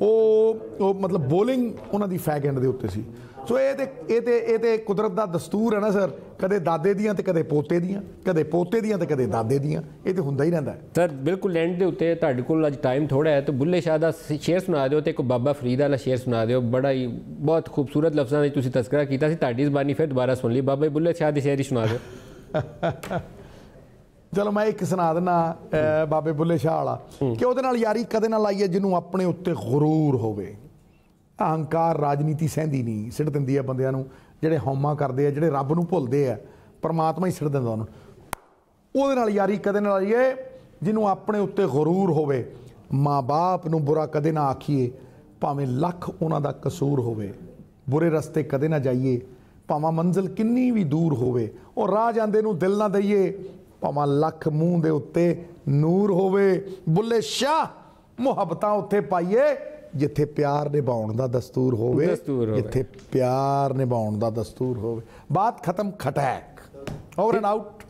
ਉਹ ਮਤਲਬ ਬੋਲਿੰਗ ਉਹਨਾਂ ਦੀ ਫੈਗ ਐਂਡ ਦੇ ਉੱਤੇ ਸੀ। ਸੋ ਇਹ ਤੇ ਕੁਦਰਤ ਦਾ ਦਸਤੂਰ ਹੈ ਨਾ ਸਰ, ਕਦੇ ਦਾਦੇ ਦੀਆਂ ਤੇ ਕਦੇ ਪੋਤੇ ਦੀਆਂ, ਕਦੇ ਪੋਤੇ ਦੀਆਂ ਤੇ ਕਦੇ ਦਾਦੇ ਦੀਆਂ, ਇਹ ਤੇ ਹੁੰਦਾ ਹੀ ਰਹਿੰਦਾ ਸਰ। ਬਿਲਕੁਲ ਐਂਡ ਦੇ ਉੱਤੇ ਤੁਹਾਡੇ ਕੋਲ ਅੱਜ ਟਾਈਮ ਥੋੜਾ ਹੈ ਤਾਂ ਬੁੱਲੇ ਸ਼ਾਹ ਦਾ ਸ਼ੇਰ ਸੁਣਾ ਦਿਓ ਤੇ ਇੱਕ ਬਾਬਾ ਫਰੀਦ ਵਾਲਾ ਸ਼ੇਰ ਸੁਣਾ ਦਿਓ। ਬੜਾ ਹੀ ਬਹੁਤ ਖੂਬਸੂਰਤ ਲਫ਼ਜ਼ਾਂ ਵਿੱਚ ਤੁਸੀਂ ਤਜ਼ਕਰਾ ਕੀਤਾ ਸੀ, ਤੁਹਾਡੀ ਜ਼ਬਾਨੀ ਫਿਰ ਦੁਬਾਰਾ ਸੁਣ ਲਈ। ਬਾਬਾ ਬੁੱਲੇ ਸ਼ਾਹ ਦੀ ਸ਼ੇਰ ਹੀ ਸੁਣਾ ਦਿਓ। ਚਲੋ ਮੈਂ ਇੱਕ ਸੁਣਾ ਦਿੰਦਾ ਬਾਬੇ ਬੁੱਲੇ ਸ਼ਾਹ ਵਾਲਾ ਕਿ ਉਹਦੇ ਨਾਲ ਯਾਰੀ ਕਦੇ ਨਾ ਲਾਈਏ ਜਿਹਨੂੰ ਆਪਣੇ ਉੱਤੇ ਗਰੂਰ ਹੋਵੇ। ਅਹੰਕਾਰ ਰਾਜਨੀਤੀ ਸਹਿੰਦੀ ਨਹੀਂ, ਸਿੱਟ ਦਿੰਦੀ ਹੈ ਬੰਦਿਆਂ ਨੂੰ। ਜਿਹੜੇ ਹਉਮਾ ਕਰਦੇ ਆ, ਜਿਹੜੇ ਰੱਬ ਨੂੰ ਭੁੱਲਦੇ ਆ, ਪਰਮਾਤਮਾ ਹੀ ਸਿੱਟ ਦਿੰਦਾ ਉਹਨੂੰ। ਉਹਦੇ ਨਾਲ ਯਾਰੀ ਕਦੇ ਨਾ ਲਾਈਏ ਜਿਹਨੂੰ ਆਪਣੇ ਉੱਤੇ ਗਰੂਰ ਹੋਵੇ। ਮਾਂ ਬਾਪ ਨੂੰ ਬੁਰਾ ਕਦੇ ਨਾ ਆਖੀਏ ਭਾਵੇਂ ਲੱਖ ਉਹਨਾਂ ਦਾ ਕਸੂਰ ਹੋਵੇ। ਬੁਰੇ ਰਸਤੇ ਕਦੇ ਨਾ ਜਾਈਏ ਭਾਵੇਂ ਮੰਜ਼ਿਲ ਕਿੰਨੀ ਵੀ ਦੂਰ ਹੋਵੇ। ਉਹ ਰਾਹ ਜਾਂਦੇ ਨੂੰ ਦਿਲ ਨਾ ਦਈਏ ਭਾਵੇਂ ਲੱਖ ਮੂੰਹ ਦੇ ਉੱਤੇ ਨੂਰ ਹੋਵੇ। ਬੁੱਲੇ ਸ਼ਾਹ ਮੁਹੱਬਤਾਂ ਉੱਥੇ ਪਾਈਏ ਜਿੱਥੇ ਪਿਆਰ ਨਿਭਾਉਣ ਦਾ ਦਸਤੂਰ ਹੋਵੇ, ਜਿੱਥੇ ਪਿਆਰ ਨਿਭਾਉਣ ਦਾ ਦਸਤੂਰ ਹੋਵੇ। ਬਾਤ ਖਤਮ, ਖਟੈਕ ਓਵਰ ਐਂਡ ਆਊਟ।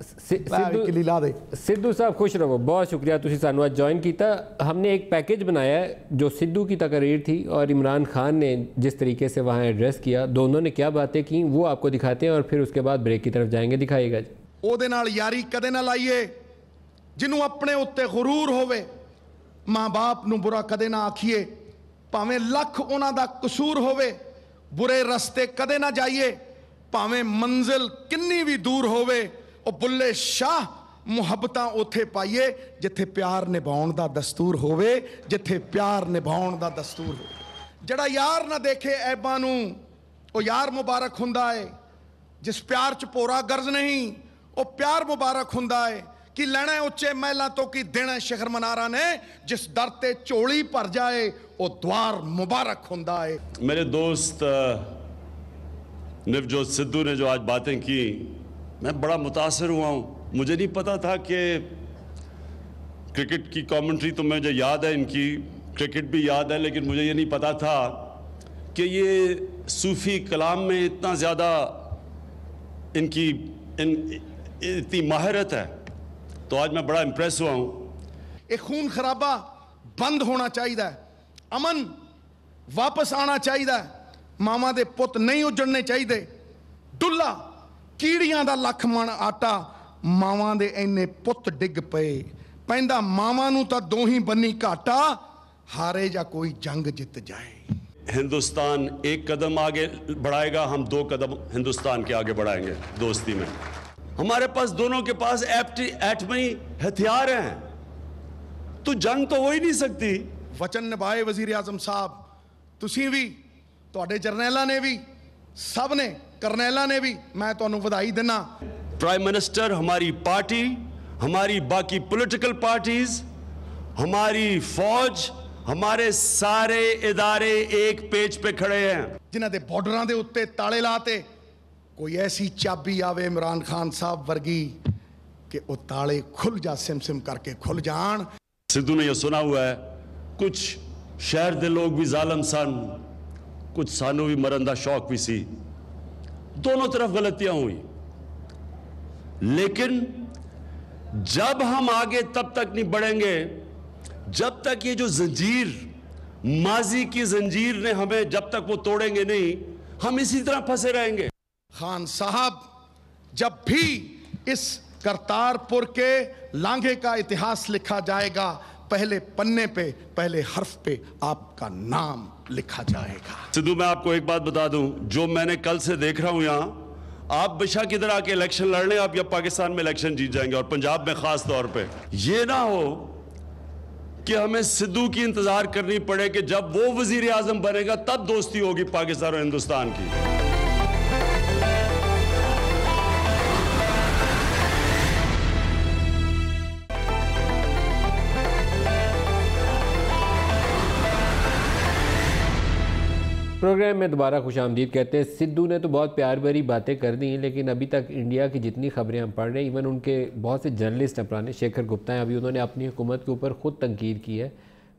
सिद्धू साहब खुश रहो, बहुत शुक्रिया तुसी सानू आज ज्वाइन किया। हमने एक पैकेज बनाया है जो सिद्धू की तकरीर थी और इमरान खान ने जिस तरीके से वहाँ एड्रेस किया, दोनों ने क्या बातें की वो आपको दिखाते हैं और फिर उसके बाद ब्रेक की तरफ जाएंगे। दिखाइएगा जी। ਉਹਦੇ ਨਾਲ ਯਾਰੀ ਕਦੇ ਨਾ ਲਾਈਏ ਜਿਹਨੂੰ ਆਪਣੇ ਉੱਤੇ ਗਰੂਰ ਹੋਵੇ। ਮਾਂ ਬਾਪ ਨੂੰ ਬੁਰਾ ਕਦੇ ਨਾ ਆਖੀਏ ਭਾਵੇਂ ਲੱਖ ਉਹਨਾਂ ਦਾ ਕਸੂਰ ਹੋਵੇ। ਬੁਰੇ ਰਸਤੇ ਕਦੇ ਨਾ ਜਾਈਏ ਭਾਵੇਂ ਮੰਜ਼ਿਲ ਕਿੰਨੀ ਵੀ ਦੂਰ ਹੋਵੇ। ਉਹ ਬੁੱਲੇ ਸ਼ਾਹ ਮੁਹੱਬਤਾਂ ਉੱਥੇ ਪਾਈਏ ਜਿੱਥੇ ਪਿਆਰ ਨਿਭਾਉਣ ਦਾ ਦਸਤੂਰ ਹੋਵੇ, ਜਿੱਥੇ ਪਿਆਰ ਨਿਭਾਉਣ ਦਾ ਦਸਤੂਰ ਹੋਵੇ। ਜਿਹੜਾ ਯਾਰ ਨਾ ਦੇਖੇ ਐਬਾਂ ਨੂੰ ਉਹ ਯਾਰ ਮੁਬਾਰਕ ਹੁੰਦਾ ਏ। ਜਿਸ ਪਿਆਰ 'ਚ ਭੋਰਾ ਗਰਜ਼ ਨਹੀਂ ਉਹ ਪਿਆਰ ਮੁਬਾਰਕ ਹੁੰਦਾ ਏ। ਕਿ ਲੈਣਾ ਉੱਚੇ ਮਹਿਲਾਂ ਤੋਂ ਕੀ ਦੇਣਾ ਸ਼ਿਖਰ ਮਨਾਰਾ ਨੇ। ਜਿਸ ਦਰ ਤੇ ਝੋਲੀ ਭਰ ਜਾਏ ਉਹ द्वार मुबारक ਹੁੰਦਾ ਏ। मेरे दोस्त नवजोत सिद्धू ने जो आज बातें की, मैं बड़ा मुतासर हुआ हूँ। मुझे नहीं पता था कि क्रिकेट की कमेंट्री तो मुझे याद है, इनकी क्रिकेट भी याद है, लेकिन मुझे ये नहीं पता था कि ये सूफ़ी कलाम में इतना ज़्यादा इनकी इतनी माहिरत है। तो आज मैं बड़ा इंप्रेस हुआ हूँ। एक खून खराबा बंद होना चाहिए, अमन वापस आना चाहिए। मामा दे पुत नहीं उजड़ने चाहिए। डुल्ला कीड़ियां दा लख मन आटा, मावा दे इन्ने पुत डिग पे पैंदा मामा नू तां दो ही बन्नी घाटा। हारे या कोई जंग जित जाए। हिंदुस्तान एक कदम आगे बढ़ाएगा, हम 2 कदम हिंदुस्तान के आगे बढ़ाएंगे दोस्ती में। हमारे पास दोनों के पास एटमी हथियार हैं, तो जंग तो हो ही नहीं सकती। वचन निभाए वजीर आजम साहब, तुसी भी, तुहाडे जरनैलां ने भी, सब ने, करनैलां ने भी, मैं तुहानू वधाई देना। प्राइम मिनिस्टर, हमारी पार्टी, हमारी बाकी पॉलिटिकल पार्टीज, हमारी फौज, हमारे सारे इदारे एक पेज पे खड़े हैं। जिन्हां दे बॉर्डरां दे उत्ते ताले लाते, कोई ऐसी चाबी आवे इमरान खान साहब वर्गी कि वो ताले खुल जा, सिम सिम करके खुल जान। सिद्धू ने यह सुना हुआ है, कुछ शहर दे लोग भी जालम सन, कुछ सानू भी मरंदा शौक भी सी। दोनों तरफ गलतियां हुई, लेकिन जब हम आगे तब तक नहीं बढ़ेंगे जब तक ये जो जंजीर, माजी की जंजीर ने हमें, जब तक वो तोड़ेंगे नहीं, हम इसी तरह फंसे रहेंगे। खान साहब, जब भी इस करतारपुर के लांघे का इतिहास लिखा जाएगा, पहले पन्ने पे, पहले हर्फ पे आपका नाम लिखा जाएगा। सिद्धू, मैं आपको एक बात बता दूं, जो मैंने कल से देख रहा हूं यहां, आप बिशा किधर आके इलेक्शन लड़ लें, आप या पाकिस्तान में इलेक्शन जीत जाएंगे, और पंजाब में खास तौर पे। ये ना हो कि हमें सिद्धू की इंतजार करनी पड़े कि जब वो वजीर आजम बनेगा तब दोस्ती होगी पाकिस्तान और हिंदुस्तान की। प्रोग्राम में दोबारा खुशामदीद कहते हैं। सिद्धू ने तो बहुत प्यार भरी बातें कर दी, लेकिन अभी तक इंडिया की जितनी खबरें हम पढ़ रहे हैं, इवन उनके बहुत से जर्नलिस्ट हैं पुराने, शेखर गुप्ता हैं, अभी उन्होंने अपनी हुकूमत के ऊपर ख़ुद तनकीद की है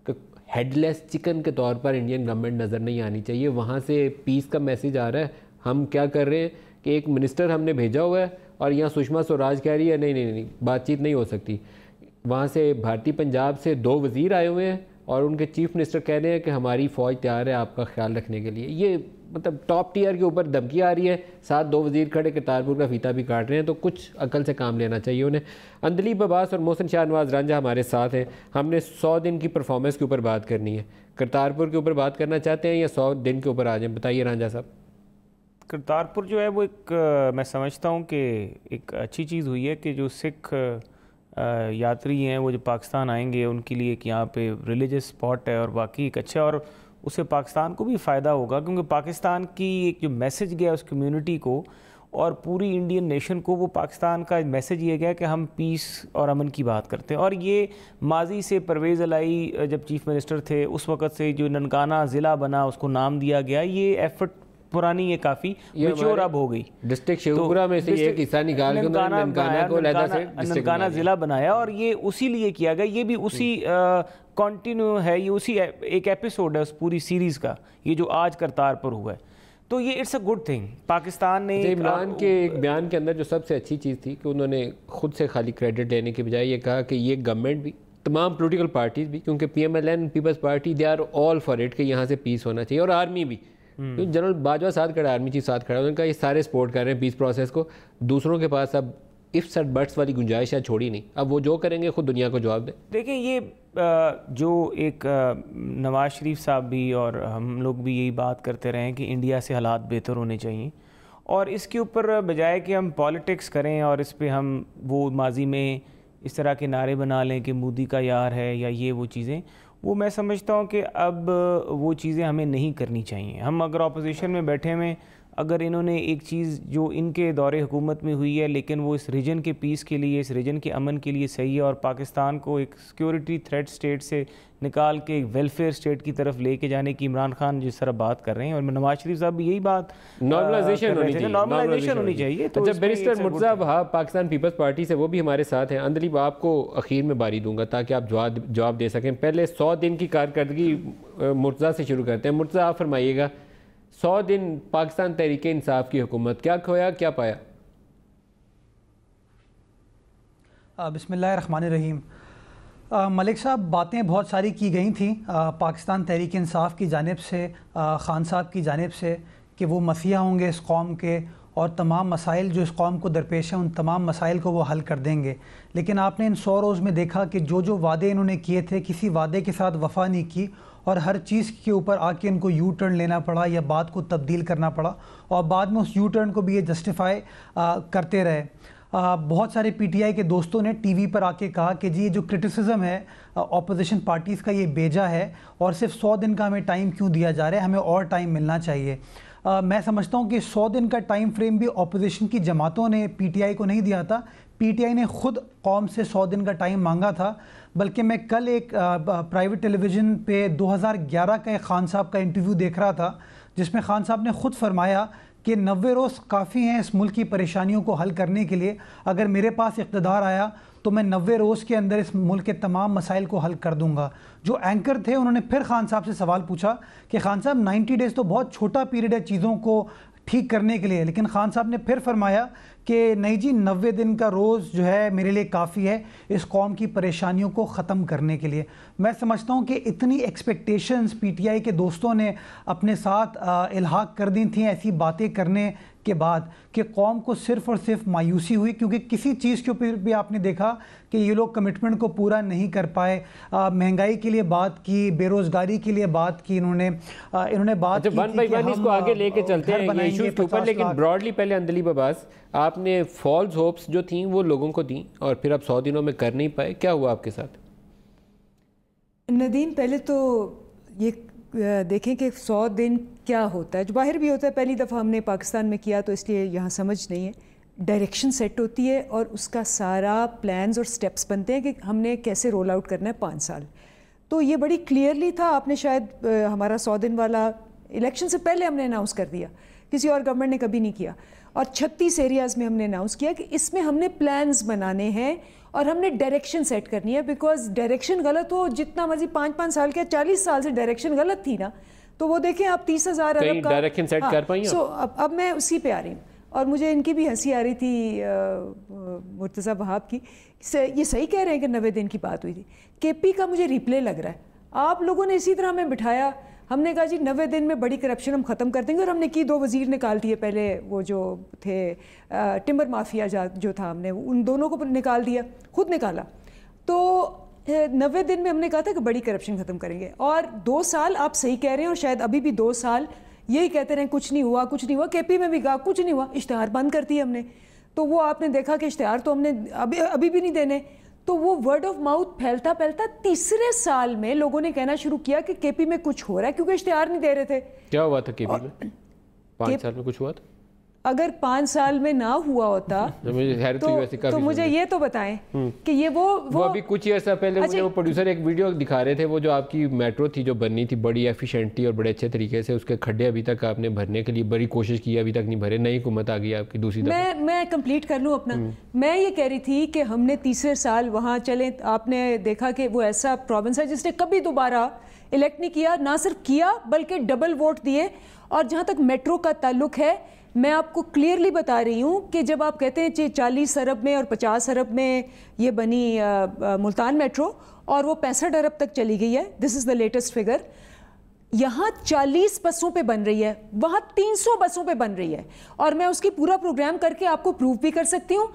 कि हेडलेस चिकन के तौर पर इंडियन गवर्नमेंट नज़र नहीं आनी चाहिए। वहाँ से पीस का मैसेज आ रहा है। हम क्या कर रहे हैं कि एक मिनिस्टर हमने भेजा हुआ है और यहाँ सुषमा स्वराज कह रही है नहीं बातचीत नहीं हो सकती। वहाँ से भारतीय पंजाब से 2 वज़ीर आए हुए हैं और उनके चीफ मिनिस्टर कह रहे हैं कि हमारी फ़ौज तैयार है आपका ख्याल रखने के लिए। ये मतलब टॉप टियर के ऊपर धमकी आ रही है, साथ 2 वज़ीर खड़े करतारपुर का फीता भी काट रहे हैं, तो कुछ अकल से काम लेना चाहिए उन्हें। अंदलीब अब्बास और मोहसिन शाहनवाज रांझा हमारे साथ हैं। हमने 100 दिन की परफॉर्मेंस के ऊपर बात करनी है। करतारपुर के ऊपर बात करना चाहते हैं या 100 दिन के ऊपर आ जाएँ? बताइए रांझा साहब। करतारपुर जो है वो एक मैं समझता हूँ कि एक अच्छी चीज़ हुई है कि जो सिख यात्री हैं वो जो पाकिस्तान आएंगे उनके लिए एक यहाँ पे रिलीजियस स्पॉट है और बाकी एक अच्छा, और उससे पाकिस्तान को भी फ़ायदा होगा क्योंकि पाकिस्तान की एक जो मैसेज गया उस कम्युनिटी को और पूरी इंडियन नेशन को, वो पाकिस्तान का मैसेज ये गया कि हम पीस और अमन की बात करते हैं। और ये माजी से परवेज़ अलाई जब चीफ़ मिनिस्टर थे उस वक़्त से जो ननकाना ज़िला बना उसको नाम दिया गया, ये एफर्ट पुरानी ये काफ़ी मैच्योर अब हो गई। डिस्ट्रिक्ट शेखपुरा में से एक हिस्सा निकाल के ननकाना ज़िला बनाया और ये उसी लिए किया गया। ये भी उसी कंटिन्यू है, ये उसी एक एपिसोड है उस पूरी सीरीज़ का, ये जो आज करतारपुर हुआ है। तो ये it's a good thing. Pakistan ने इमरान के एक बयान के अंदर जो सबसे अच्छी चीज़ थी कि उन्होंने खुद से खाली क्रेडिट लेने के बजाय ये कहा कि ये गवर्नमेंट भी, तमाम पॉलिटिकल पार्टीज़ भी, क्योंकि PMLN Peoples Party they are all for it कि यहाँ से पीस होना चाहिए, और आर्मी भी, तो जनरल बाजवा साथ खड़ा, आर्मी चीफ साथ खड़ा, उन्होंने कहा ये सारे सपोर्ट कर रहे हैं पीस प्रोसेस को। दूसरों के पास अब इफ्स एंड बट्स वाली गुंजाइश है छोड़ी नहीं, अब वो जो करेंगे खुद दुनिया को जवाब दे। देखिए ये जो एक नवाज शरीफ साहब भी और हम लोग भी यही बात करते रहे हैं कि इंडिया से हालात बेहतर होने चाहिए, और इसके ऊपर बजाय कि हम पॉलिटिक्स करें और इस पर हम वो माजी में इस तरह के नारे बना लें कि मोदी का यार है या ये वो चीज़ें, वो मैं समझता हूँ कि अब वो चीज़ें हमें नहीं करनी चाहिए। हम अगर अपोजिशन में बैठे हुए, अगर इन्होंने एक चीज़ जो इनके दौरे हुकूमत में हुई है लेकिन वो इस रीजन के पीस के लिए, इस रीजन के अमन के लिए सही है और पाकिस्तान को एक सिक्योरिटी थ्रेट स्टेट से निकाल के एक वेलफेयर स्टेट की तरफ लेके जाने की इमरान खान जिस तरह बात कर रहे हैं, और नवाज शरीफ साहब भी यही बात नॉर्मलाइजेशन होनी चाहिए। तो अच्छा, बैरिस्टर मुर्तज़ा वहाब पाकिस्तान पीपल्स पार्टी से, वो भी हमारे साथ हैं। अंदलीब आपको आखिर में बारी दूंगा ताकि आप जवाब दे सकें। पहले 100 दिन की कारकर्दगी मुर्तज़ा से शुरू करते हैं। मुर्तज़ा आप फरमाइएगा, 100 दिन पाकिस्तान तहरीक इंसाफ की हुकूमत, क्या खोया क्या पाया? बिस्मिल्लाहिर्रहमानिर्रहीम। मलिक साहब, बातें बहुत सारी की गई थी पाकिस्तान तहरीक इंसाफ की जानिब से, ख़ान साहब की जानिब से, कि वो मसीहा होंगे इस कौम के और तमाम मसाइल जो इस कौम को दरपेश हैं उन तमाम मसाइल को वो हल कर देंगे। लेकिन आपने इन 100 रोज़ में देखा कि जो वादे इन्होंने किए थे, किसी वादे के साथ वफ़ा नहीं की और हर चीज़ के ऊपर आके इनको यू टर्न लेना पड़ा या बात को तब्दील करना पड़ा, और बाद में उस यू टर्न को भी ये जस्टिफाई करते रहे। बहुत सारे PTI के दोस्तों ने TV पर आके कहा कि जी ये जो क्रिटिसिज्म है ऑपोजिशन पार्टीज़ का ये बेजा है और सिर्फ 100 दिन का हमें टाइम क्यों दिया जा रहा है, हमें और टाइम मिलना चाहिए। मैं समझता हूँ कि 100 दिन का टाइम फ्रेम भी ऑपोजिशन की जमातों ने PTI को नहीं दिया था, PTI ने ख़ुद कौम से 100 दिन का टाइम मांगा था। बल्कि मैं कल एक प्राइवेट टेलीविज़न पे 2011 का एक खान साहब का इंटरव्यू देख रहा था जिसमें खान साहब ने ख़ुद फरमाया कि 90 रोज़ काफ़ी हैं इस मुल्क की परेशानियों को हल करने के लिए। अगर मेरे पास इक़्तिदार आया तो मैं 90 रोज़ के अंदर इस मुल्क के तमाम मसाइल को हल कर दूंगा। जो एंकर थे उन्होंने फिर खान साहब से सवाल पूछा कि खान साहब 90 डेज़ तो बहुत छोटा पीरियड है चीज़ों को ठीक करने के लिए, लेकिन खान साहब ने फिर फरमाया कि नहीं जी 90 दिन का रोज़ जो है मेरे लिए काफ़ी है इस कौम की परेशानियों को ख़त्म करने के लिए। मैं समझता हूँ कि इतनी एक्सपेक्टेशंस PTI के दोस्तों ने अपने साथ इल्हाक कर दी थी ऐसी बातें करने के बाद कि कौम को सिर्फ़ और सिर्फ मायूसी हुई, क्योंकि किसी चीज़ के ऊपर भी आपने देखा कि ये लोग कमिटमेंट को पूरा नहीं कर पाए। महंगाई के लिए बात की, बेरोज़गारी के लिए बात की, इन्होंने बात की वन बाई वन इसको आगे लेके चलते हैं ये इश्यूज़ के ऊपर। लेकिन ब्रॉडली पहले अंदलीब अब्बास, आपने फॉल्स होप्स जो थी वो लोगों को दी और फिर अब 100 दिनों में कर नहीं पाए, क्या हुआ आपके साथ? नदीम, पहले तो ये देखें कि 100 दिन क्या होता है, जो बाहर भी होता है, पहली दफ़ा हमने पाकिस्तान में किया तो इसलिए यहाँ समझ नहीं है। डायरेक्शन सेट होती है और उसका सारा प्लान्स और स्टेप्स बनते हैं कि हमने कैसे रोल आउट करना है 5 साल। तो ये बड़ी क्लियरली था। आपने शायद हमारा 100 दिन वाला इलेक्शन से पहले हमने अनाउंस कर दिया, किसी और गवर्नमेंट ने कभी नहीं किया। और 36 एरियाज़ में हमने अनाउंस किया कि इसमें हमने प्लान्स बनाने हैं और हमने डायरेक्शन सेट करनी है, बिकॉज डायरेक्शन गलत हो, जितना मर्जी 5-5 साल के 40 साल से डायरेक्शन गलत थी ना, तो वो देखें आप 30,000 अरब का डायरेक्शन सेट कर पाई। सो अब मैं उसी पे आ रही हूँ, और मुझे इनकी भी हंसी आ रही थी मुर्तज़ा वहाब की, ये सही कह रहे हैं कि 90 दिन की बात हुई थी। केपी का मुझे रिप्ले लग रहा है, आप लोगों ने इसी तरह हमें बिठाया, हमने कहा जी 90 दिन में बड़ी करप्शन हम ख़त्म कर देंगे, और हमने की 2 वज़ीर निकाल दिए पहले, वो जो थे टिम्बर माफिया जो था, हमने उन दोनों को निकाल दिया, खुद निकाला। तो 90 दिन में हमने कहा था कि बड़ी करप्शन ख़त्म करेंगे, और 2 साल आप सही कह रहे हैं, और शायद अभी भी 2 साल यही कहते रहे कुछ नहीं हुआ कुछ नहीं हुआ। केपी में भी कहा कुछ नहीं हुआ, इश्तिहार बंद कर दिए हमने, तो वो आपने देखा कि इश्तिहार तो हमने अभी भी नहीं देने, तो वो वर्ड ऑफ माउथ फैलता फैलता तीसरे साल में लोगों ने कहना शुरू किया कि केपी में कुछ हो रहा है, क्योंकि इश्तिहार नहीं दे रहे थे। क्या हुआ था केपी में? 5 साल में कुछ हुआ था? अगर 5 साल में ना हुआ होता तो मुझे ये तो बताएं कि ये वो अभी कुछ ही अर्सा पहले मुझे वो प्रोड्यूसर एक वीडियो दिखा रहे थे, वो जो आपकी मेट्रो थी जो बननी थी बड़ी एफिशिएंटली और बड़े अच्छे तरीके से, उसके खड्डे अभी तक आपने भरने के लिए बड़ी कोशिश की, अभी तक नहीं भरे, नई हुकूमत आ गई आपकी दूसरी दफा। मैं कंप्लीट कर लूँ अपना। मैं ये कह रही थी कि हमने तीसरे साल वहाँ चले, आपने देखा कि वो ऐसा प्रोविंस है जिसने कभी दोबारा इलेक्ट नहीं किया, ना सिर्फ किया बल्कि डबल वोट दिए। और जहाँ तक मेट्रो का ताल्लुक है, मैं आपको क्लियरली बता रही हूँ कि जब आप कहते हैं 40 अरब में और 50 अरब में ये बनी मुल्तान मेट्रो, और वो 65 अरब तक चली गई है, this is the latest figure. यहाँ 40 बसों पे बन रही है, वहाँ 300 बसों पे बन रही है, और मैं उसकी पूरा प्रोग्राम करके आपको प्रूव भी कर सकती हूँ।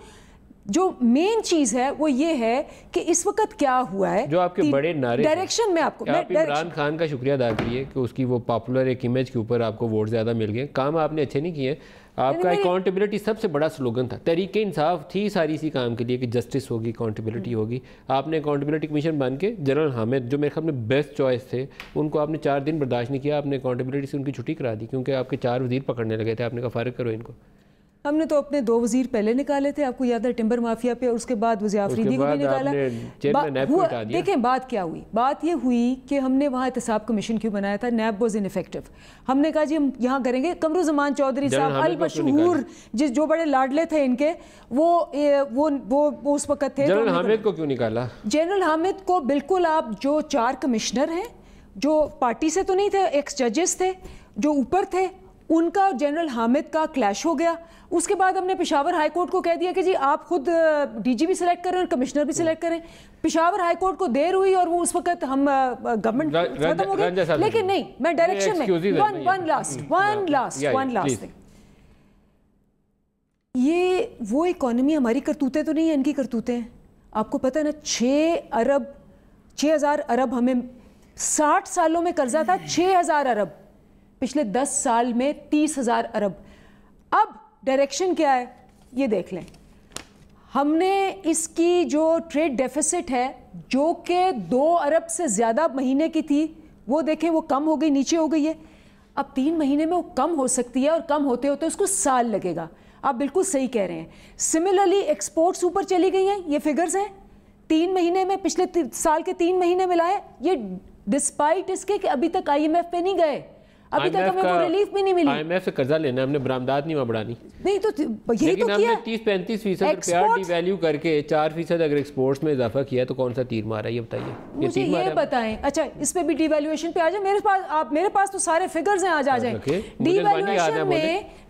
जो मेन चीज है वो ये है कि इस वक्त क्या हुआ है, जो आपके बड़े नारे डायरेक्शन में आपको आप इमरान खान का शुक्रिया अदा करिए कि उसकी वो पॉपुलर एक इमेज के ऊपर आपको वोट ज़्यादा मिल गए। काम आपने अच्छे नहीं किए, आपका अकाउंटेबिलिटी सबसे बड़ा स्लोगन था, तरीके इंसाफ थी सारी इसी काम के लिए कि जस्टिस होगी, अकाउंटेबिलिटी होगी। आपने अकाउंटेबिलिटी कमीशन बन के जनरल हामिद जो मेरे ख्याल में बेस्ट चॉइस थे, उनको आपने 4 दिन बर्दाश्त नहीं किया, आपने अकाउंटेबिलिटी से उनकी छुट्टी करा दी, क्योंकि आपके 4 वजीर पकड़ने लगे थे। आपने कहा फारिग करो इनको। हमने तो अपने 2 वजीर पहले निकाले थे, आपको याद है, टिम्बर माफिया पे, और उसके बाद वज़ीर आफरीदी को भी निकाला। देखें बात क्या हुई, बात ये हुई कि हमने वहाँ एहतसाब कमीशन क्यों बनाया था, नैब वॉज इनफेक्टिव। हमने कहा जी हम यहाँ करेंगे, कमरुज़्ज़मान चौधरी साहब अल मशहूर जो बड़े लाडले थे इनके, वो उस वक्त थे। जनरल हामिद को क्यों निकाला? जनरल हामिद को बिल्कुल, आप जो 4 कमिश्नर हैं जो पार्टी से तो नहीं थे, एक्स जजेस थे जो ऊपर थे, उनका और जनरल हामिद का क्लैश हो गया। उसके बाद हमने पेशावर हाई कोर्ट को कह दिया कि जी आप खुद डीजी भी सिलेक्ट करें और कमिश्नर भी सिलेक्ट करें। पेशावर हाई कोर्ट को देर हुई और वो उस वक्त हम गवर्नमेंट खत्म हो गए, लेकिन नहीं, मैं डायरेक्शन में वन लास्ट थिंग, ये वो इकोनॉमी हमारी करतूतें तो नहीं है, इनकी करतूतें हैं। आपको पता है ना, 6,000 अरब हमें 60 सालों में कर्जा था, 6,000 अरब, पिछले 10 साल में 30,000 अरब। अब डायरेक्शन क्या है ये देख लें। हमने इसकी जो ट्रेड डेफिसिट है जो कि 2 अरब से ज़्यादा महीने की थी, वो देखें वो कम हो गई, नीचे हो गई है। अब 3 महीने में वो कम हो सकती है, और कम होते होते उसको साल लगेगा। आप बिल्कुल सही कह रहे हैं। सिमिलरली एक्सपोर्ट्स ऊपर चली गई हैं, ये फिगर्स हैं 3 महीने में, पिछले साल के 3 महीने मिलाए, ये डिस्पाइट इसके कि अभी तक IMF पे नहीं गए, अभी तक हमें कोई रिलीफ भी नहीं मिली। IMF से कर्जा लेना, हमने बरामदात नहीं बढ़ानी, नहीं तो यही तो किया। 30-35% रुपया डिवैल्यू करके 4% अगर एक्सपोर्ट्स में इजाफा किया तो कौन सा तीर मारा, ये बताइए मुझे, ये बताएं। अच्छा, इस पे भी डिवैल्यूएशन पे आ जाए, मेरे पास तो सारे फिगर्स हैं, आज आ जाए।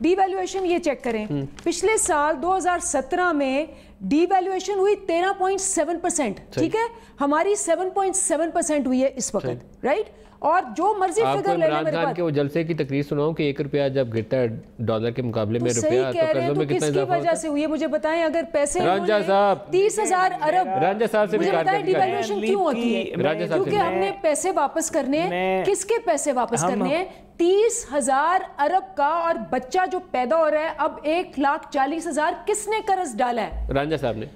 डिवैल्यूएशन ये चेक करें, पिछले साल 2017 में डिवैल्यूएशन हुई 13.7%, ठीक है, हमारी 7.7% हुई है इस वक्त, राइट। और जो मर्जी फिगर ले ले, मेरे पास के वो जलसे की तकरीर सुनाऊं कि 1 रुपया जब गिरता है डॉलर के मुकाबले में रुपया, तो कर्जों में कितना इजाफा वजह से हुई है मुझे बताएं। अगर पैसे रांझा साहब 30,000 अरब, रांझा साहब से मुझे बताएं डिवैल्यूएशन क्यों होती है? क्योंकि हमने पैसे वापस करने हैं। किसके पैसे वापस करने हैं? 30,000 अरब का, और बच्चा जो पैदा हो रहा है अब 1,40,000, किसने कर्ज डाला है? रांझा साहब ने।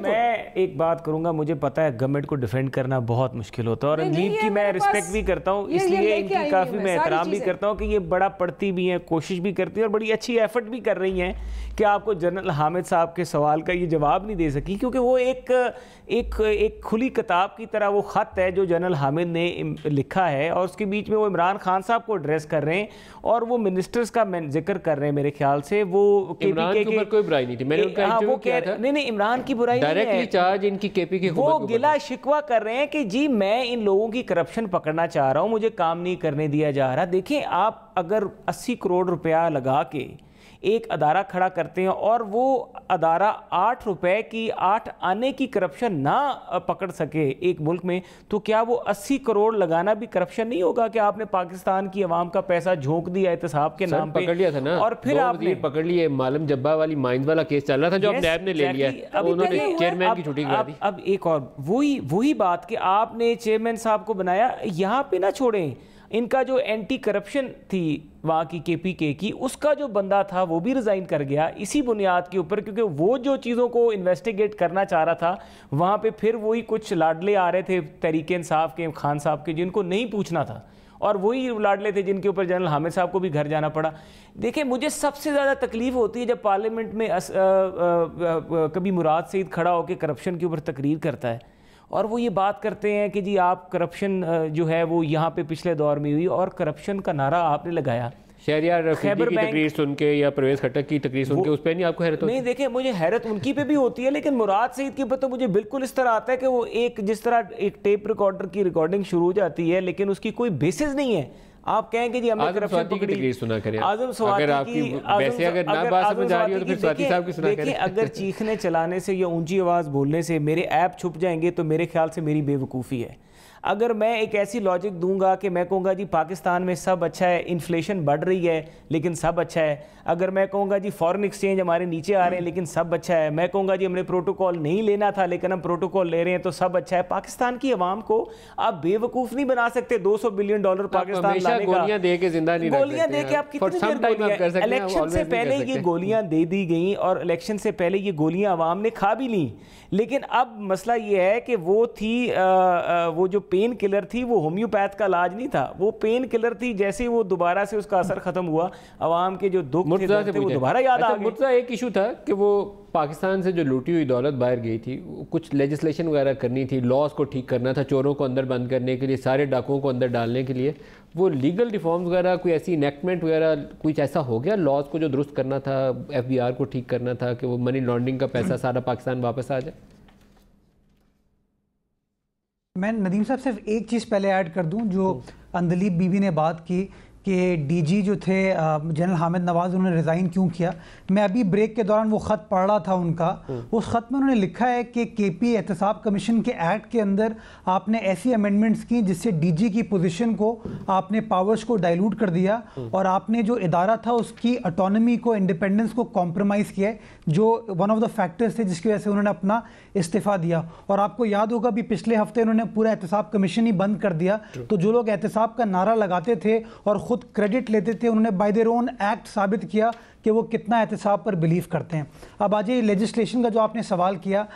मैं एक बात करूंगा, मुझे पता है गवर्नमेंट को डिफेंड करना बहुत मुश्किल होता है, और लीग की मैं रिस्पेक्ट भी करता हूँ, इसलिए इनकी काफ़ी मैं एहतराम भी करता हूँ कि ये बड़ा पढ़ती भी हैं, कोशिश भी करती हैं, और बड़ी अच्छी एफर्ट भी कर रही हैं कि आपको जनरल हामिद साहब के सवाल का ये जवाब नहीं दे सकी, क्योंकि वो एक खुली किताब की तरह वो ख़त है जो जनरल हामिद ने लिखा है, और उसके बीच में वो इमरान खान साहब को एड्रेस कर रहे हैं और वो मिनिस्टर्स का जिक्र कर रहे हैं, मेरे ख्याल से वो इमरान के ऊपर कोई बुराई नहीं थी, मैंने उनका इंटरव्यू किया था। नहीं इमरान की बुराई नहीं है, डायरेक्टली चार्ज इनकी केपी के वो गिला शिकवा कर रहे हैं कि जी मैं इन लोगों की करप्शन पकड़ना चाह रहा हूं, मुझे काम नहीं करने दिया जा रहा। देखिए आप अगर 80 करोड़ रुपया लगा के एक अदारा खड़ा करते हैं और वो अदारा 8 रुपए की 8 आने की करप्शन ना पकड़ सके एक मुल्क में, तो क्या वो 80 करोड़ लगाना भी करप्शन नहीं होगा? कि आपने पाकिस्तान की आवाम का पैसा झोंक दिया एहतसाब के नाम पे, पकड़ लिया था ना, और फिर आपने पकड़ लिए। मालम जब्बा वाली माइंस वाला केस चल रहा था जो अब नैब ने ले लिया, उन्होंने चेयरमैन की छुट्टी करा दी। अब एक और वही बात कि आपने चेयरमैन साहब को बनाया, यहाँ पे ना छोड़ें। इनका जो एंटी करप्शन थी वहाँ की केपीके की, उसका जो बंदा था वो भी रिज़ाइन कर गया इसी बुनियाद के ऊपर, क्योंकि वो जो चीज़ों को इन्वेस्टिगेट करना चाह रहा था वहाँ पे फिर वही कुछ लाडले आ रहे थे तहरीक इंसाफ के, खान साहब के, जिनको नहीं पूछना था, और वही लाडले थे जिनके ऊपर जनरल हामिद साहब को भी घर जाना पड़ा। देखिए मुझे सबसे ज़्यादा तकलीफ होती है जब पार्लियामेंट में कभी मुराद सईद खड़ा होकर करप्शन के ऊपर तकरीर करता है और वो ये बात करते हैं कि जी आप करप्शन जो है वो यहाँ पे पिछले दौर में हुई, और करप्शन का नारा आपने लगाया शहरियार रफीकी की तकरीर सुन के या परवेज खट्टक की तकरीर सुन के, उस पर नहीं आपको हैरत होती? नहीं देखिए मुझे हैरत उनकी पे भी होती है, लेकिन मुराद सईद के ऊपर तो मुझे बिल्कुल इस तरह आता है कि वो एक जिस तरह एक टेप रिकॉर्डर की रिकॉर्डिंग शुरू हो जाती है लेकिन उसकी कोई बेसिस नहीं है। आप कहें कि जी हमने करप्शन पकड़ी, तकरीर सुना करें। आजम स्वाति अगर आपकी वैसे अगर ना बात समझ आ रही हो तो फिर स्वाति साहब की सुना करें। अगर चीखने चलाने से या ऊंची आवाज़ बोलने से मेरे ऐप छुप जाएंगे तो मेरे ख्याल से मेरी बेवकूफ़ी है। अगर मैं एक ऐसी लॉजिक दूंगा कि मैं कहूँगा जी पाकिस्तान में सब अच्छा है, इन्फ्लेशन बढ़ रही है लेकिन सब अच्छा है, अगर मैं कहूँगा जी फॉरेन एक्सचेंज हमारे नीचे आ रहे हैं लेकिन सब अच्छा है, मैं कहूँगा जी हमने प्रोटोकॉल नहीं लेना था लेकिन हम प्रोटोकॉल ले रहे हैं तो सब अच्छा है, पाकिस्तान की आवाम को आप बेवकूफ़ नहीं बना सकते। $200 बिलियन पाकिस्तान लाने का, गोलियां दे के जिंदा नहीं रख सकते। गोलियां दे के आप कितनी देर गोलियां, इलेक्शन से पहले ये गोलियां दे दी गई और इलेक्शन से पहले ये गोलियां आवाम ने खा भी ली, लेकिन अब मसला ये है कि वो थी वो जो पेन किलर थी वो होम्योपैथ का इलाज नहीं था, वो पेन किलर थी। जैसे ही वो दोबारा से उसका असर खत्म हुआ, आवाम के जो दुख थे वो दोबारा याद आ गए। मुर्तज़ा एक इशू था कि वो पाकिस्तान से जो लूटी हुई दौलत बाहर गई थी, कुछ लेजिस्लेशन वगैरह करनी थी, लॉज को ठीक करना था, चोरों को अंदर बंद करने के लिए, सारे डाकुओं को अंदर डालने के लिए, वो लीगल रिफॉर्म्स वगैरह कोई ऐसी इनेक्टमेंट वगैरह कुछ ऐसा हो गया लॉज को जो दुरुस्त करना था, FBR को ठीक करना था कि वो मनी लॉन्ड्रिंग का पैसा सारा पाकिस्तान वापस आ जाए? मैं नदीम साहब सिर्फ एक चीज़ पहले ऐड कर दूं, जो अंदलीब बीबी ने बात की कि DG जो थे जनरल हामिद नवाज़, उन्होंने रिज़ाइन क्यों किया। मैं अभी ब्रेक के दौरान वो ख़त पढ़ रहा था उनका, उस ख़त में उन्होंने लिखा है कि KP एहतसाब कमीशन के एक्ट के अंदर आपने ऐसी अमेंडमेंट्स की जिससे DG की पोजीशन को आपने पावर्स को डाइल्यूट कर दिया और आपने जो इदारा था उसकी ऑटोनॉमी को, इंडिपेंडेंस को कॉम्प्रोमाइज़ किया, जो वन ऑफ द फैक्टर्स थे जिसकी वजह से उन्होंने अपना इस्तीफ़ा दिया। और आपको याद होगा भी पिछले हफ्ते उन्होंने पूरा एहतसाब कमीशन ही बंद कर दिया, तो जो लोग एहतसाब का नारा लगाते थे और ख़ुद क्रेडिट लेते थे, उन्होंने बाय देयर ओन एक्ट साबित किया कि वो कितना एहतसाब पर बिलीव करते हैं। अब आज ये लेजिस्लेशन का जो आपने सवाल किया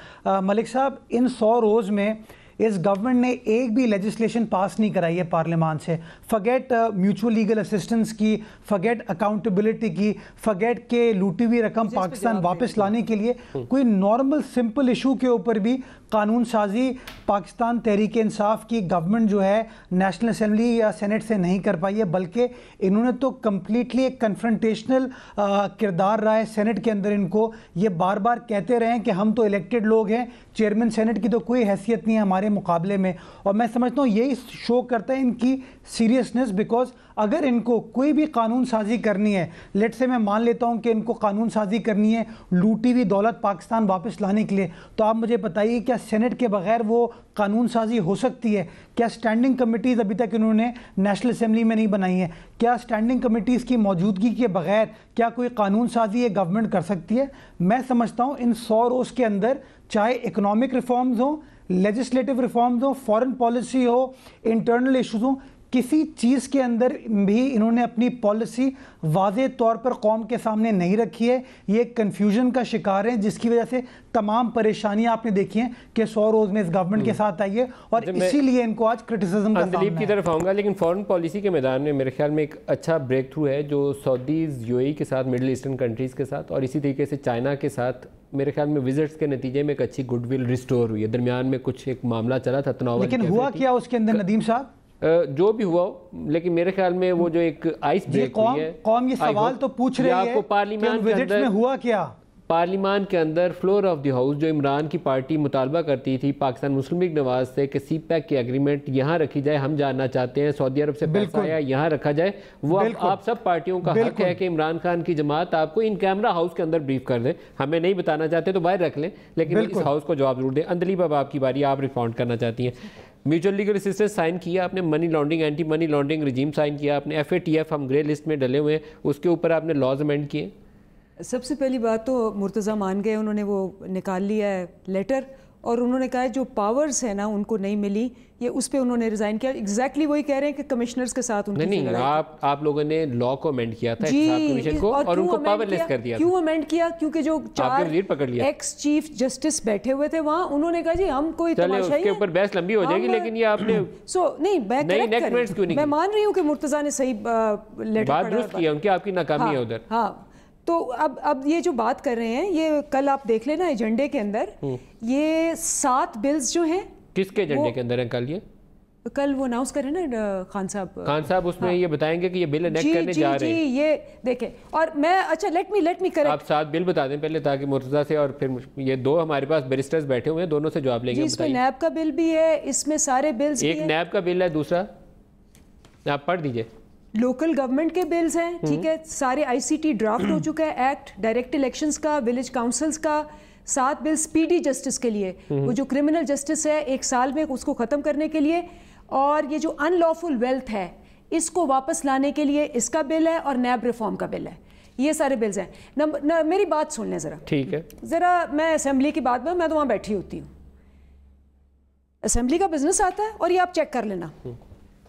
मलिक साहब, इन 100 रोज़ में इस गवर्नमेंट ने एक भी लेजिस्लेशन पास नहीं कराई है पार्लियामान से। फॉरगेट म्यूचुअल लीगल असिस्टेंस की, फॉरगेट अकाउंटेबिलिटी की, फॉरगेट के लूटी हुई रकम पाकिस्तान वापस लाने के लिए कोई नॉर्मल सिंपल इशू के ऊपर भी कानून साजी पाकिस्तान तहरीक इंसाफ की गवर्नमेंट जो है नेशनल असेंबली या सेनेट से नहीं कर पाई है, बल्कि इन्होंने तो कम्प्लीटली एक कन्फ्रंटेशनल किरदार रहा है सेनेट के अंदर। इनको ये बार बार कहते रहे हैं कि हम तो इलेक्टेड लोग हैं, चेयरमैन सेनेट की तो कोई हैसियत नहीं है हमारे मुकाबले में। और मैं समझता हूँ यही शो करता है इनकी सीरियसनेस, बिकॉज अगर इनको कोई भी कानून साजी करनी है, लेट से मैं मान लेता हूँ कि इनको कानून साजी करनी है लूटी हुई दौलत पाकिस्तान वापस लाने के लिए, तो आप मुझे बताइए क्या सेनेट के बगैर वो कानून साजी हो सकती है? क्या स्टैंडिंग कमिटीज़ अभी तक इन्होंने नेशनल असेंबली में नहीं बनाई है? क्या स्टैंडिंग कमिटीज़ की मौजूदगी के बगैर क्या कोई कानून साजी ये गवर्नमेंट कर सकती है? मैं समझता हूँ इन 100 रोज़ के अंदर, चाहे इकोनॉमिक रिफॉर्म्स हो, लेजिस्लेटिव रिफॉर्म्स हो, फॉरेन पॉलिसी हो, इंटरनल इशूज़ हो, किसी चीज़ के अंदर भी इन्होंने अपनी पॉलिसी वाज़े तौर पर कौम के सामने नहीं रखी है। ये कन्फ्यूजन का शिकार है जिसकी वजह से तमाम परेशानियां आपने देखी हैं कि 100 रोज़ में इस गवर्नमेंट के साथ आई है, और इसीलिए इनको आज क्रिटिसिज्म का सामना है। की तरफ आऊँगा, लेकिन फॉरेन पॉलिसी के मैदान में मेरे ख्याल में एक अच्छा ब्रेक थ्रू है जो सऊदीज़, UAE के साथ, मिडिल ईस्टर्न कंट्रीज़ के साथ और इसी तरीके से चाइना के साथ मेरे ख्याल में विजिट्स के नतीजे में एक अच्छी गुडविल रिस्टोर हुई है। दरमियान में कुछ एक मामला चला था तनाव, लेकिन हुआ क्या उसके अंदर नदीम साहब? जो भी हुआ हो, लेकिन मेरे ख्याल में वो जो एक आइस ब्रेक हुई है, कौम ये सवाल तो पूछ रही है आपको पार्लियामेंट के अंदर हुआ क्या, पार्लियामान के अंदर फ्लोर ऑफ द हाउस जो इमरान की पार्टी मुतालबा करती थी पाकिस्तान मुस्लिम लीग नवाज से कि CPEC की एग्रीमेंट यहाँ रखी जाए, हम जानना चाहते हैं सऊदी अरब से पैसा आया यहाँ रखा जाए, वो आप सब पार्टियों का हक है कि इमरान खान की जमात आपको इन कैमरा हाउस के अंदर ब्रीफ कर दे। हमें नहीं बताना चाहते तो बाहर रख लें, लेकिन इस हाउस को जवाब जरूर दें। अंदली बाबा आपकी बारी, आप रिस्पॉन्ड करना चाहती हैं। म्यूचुअल लीगल असिस्टेंस साइन किया आपने, money laundering anti money laundering regime sign किया आपने, FATF हम ग्रे लिस्ट में डले हुए हैं, उसके ऊपर आपने लॉज अमेंड किए। सबसे पहली बात तो मुर्तज़ा मान गए, उन्होंने वो निकाल लिया है लेटर, और उन्होंने कहा है जो पावर्स है ना उनको नहीं मिली, ये उस पर उन्होंने रिज़ाइन किया। एग्जैक्टली वही कह रहे हैं कि कमिश्नर्स के साथ उनकी नहीं, आप लोगों ने लॉ को अमेंड किया था कमीशन को और उनको पावरलेस कर दिया। क्यों अमेंड किया? क्योंकि जो 4 एक्स चीफ जस्टिस बैठे हुए थे वहाँ, उन्होंने कहा जी हम कोई तमाशा ही, उसके ऊपर बहस लंबी हो जाएगी, लेकिन ये आपने नहीं, मैं मान रही हूँ कि मुर्तज़ा ने सही बात दुरुस्त किया, उनकी आपकी नाकामी है उधर। हाँ, तो अब ये जो बात कर रहे हैं, ये कल आप देख लेना एजेंडे के अंदर, ये 7 बिल्स जो हैं, किसके एजेंडे के अंदर हैं कल वो अनाउंस करें ना खान साहब उसमें ये बताएंगे कि ये बिल इनेक्ट करने जा रहे हैं। ये देखें, और मैं अच्छा लेट मी करेक्ट, आप 7 बिल बता दें पहले, ताकि मुर्तज़ा से और फिर ये 2 हमारे पास बैरिस्टर्स बैठे हुए हैं, दोनों से जवाब लेंगे। इसमें नैब का बिल भी है, इसमें सारे बिल्स, एक नैब का बिल है, दूसरा आप पढ़ दीजिए, लोकल गवर्नमेंट के बिल्स हैं, ठीक है, सारे ICT ड्राफ्ट हो चुका है, एक्ट डायरेक्ट इलेक्शंस का, विलेज काउंसिल्स का, 7 बिल स्पीडी जस्टिस के लिए, वो जो क्रिमिनल जस्टिस है 1 साल में उसको ख़त्म करने के लिए, और ये जो अनलॉफुल वेल्थ है इसको वापस लाने के लिए इसका बिल है, और नैब रिफॉर्म का बिल है। ये सारे बिल्स हैं। मेरी बात सुन लें ज़रा, ठीक है, ज़रा मैं असेंबली की बात में, मैं तो वहाँ बैठी होती हूँ, असेंबली का बिजनेस आता है, और ये आप चेक कर लेना,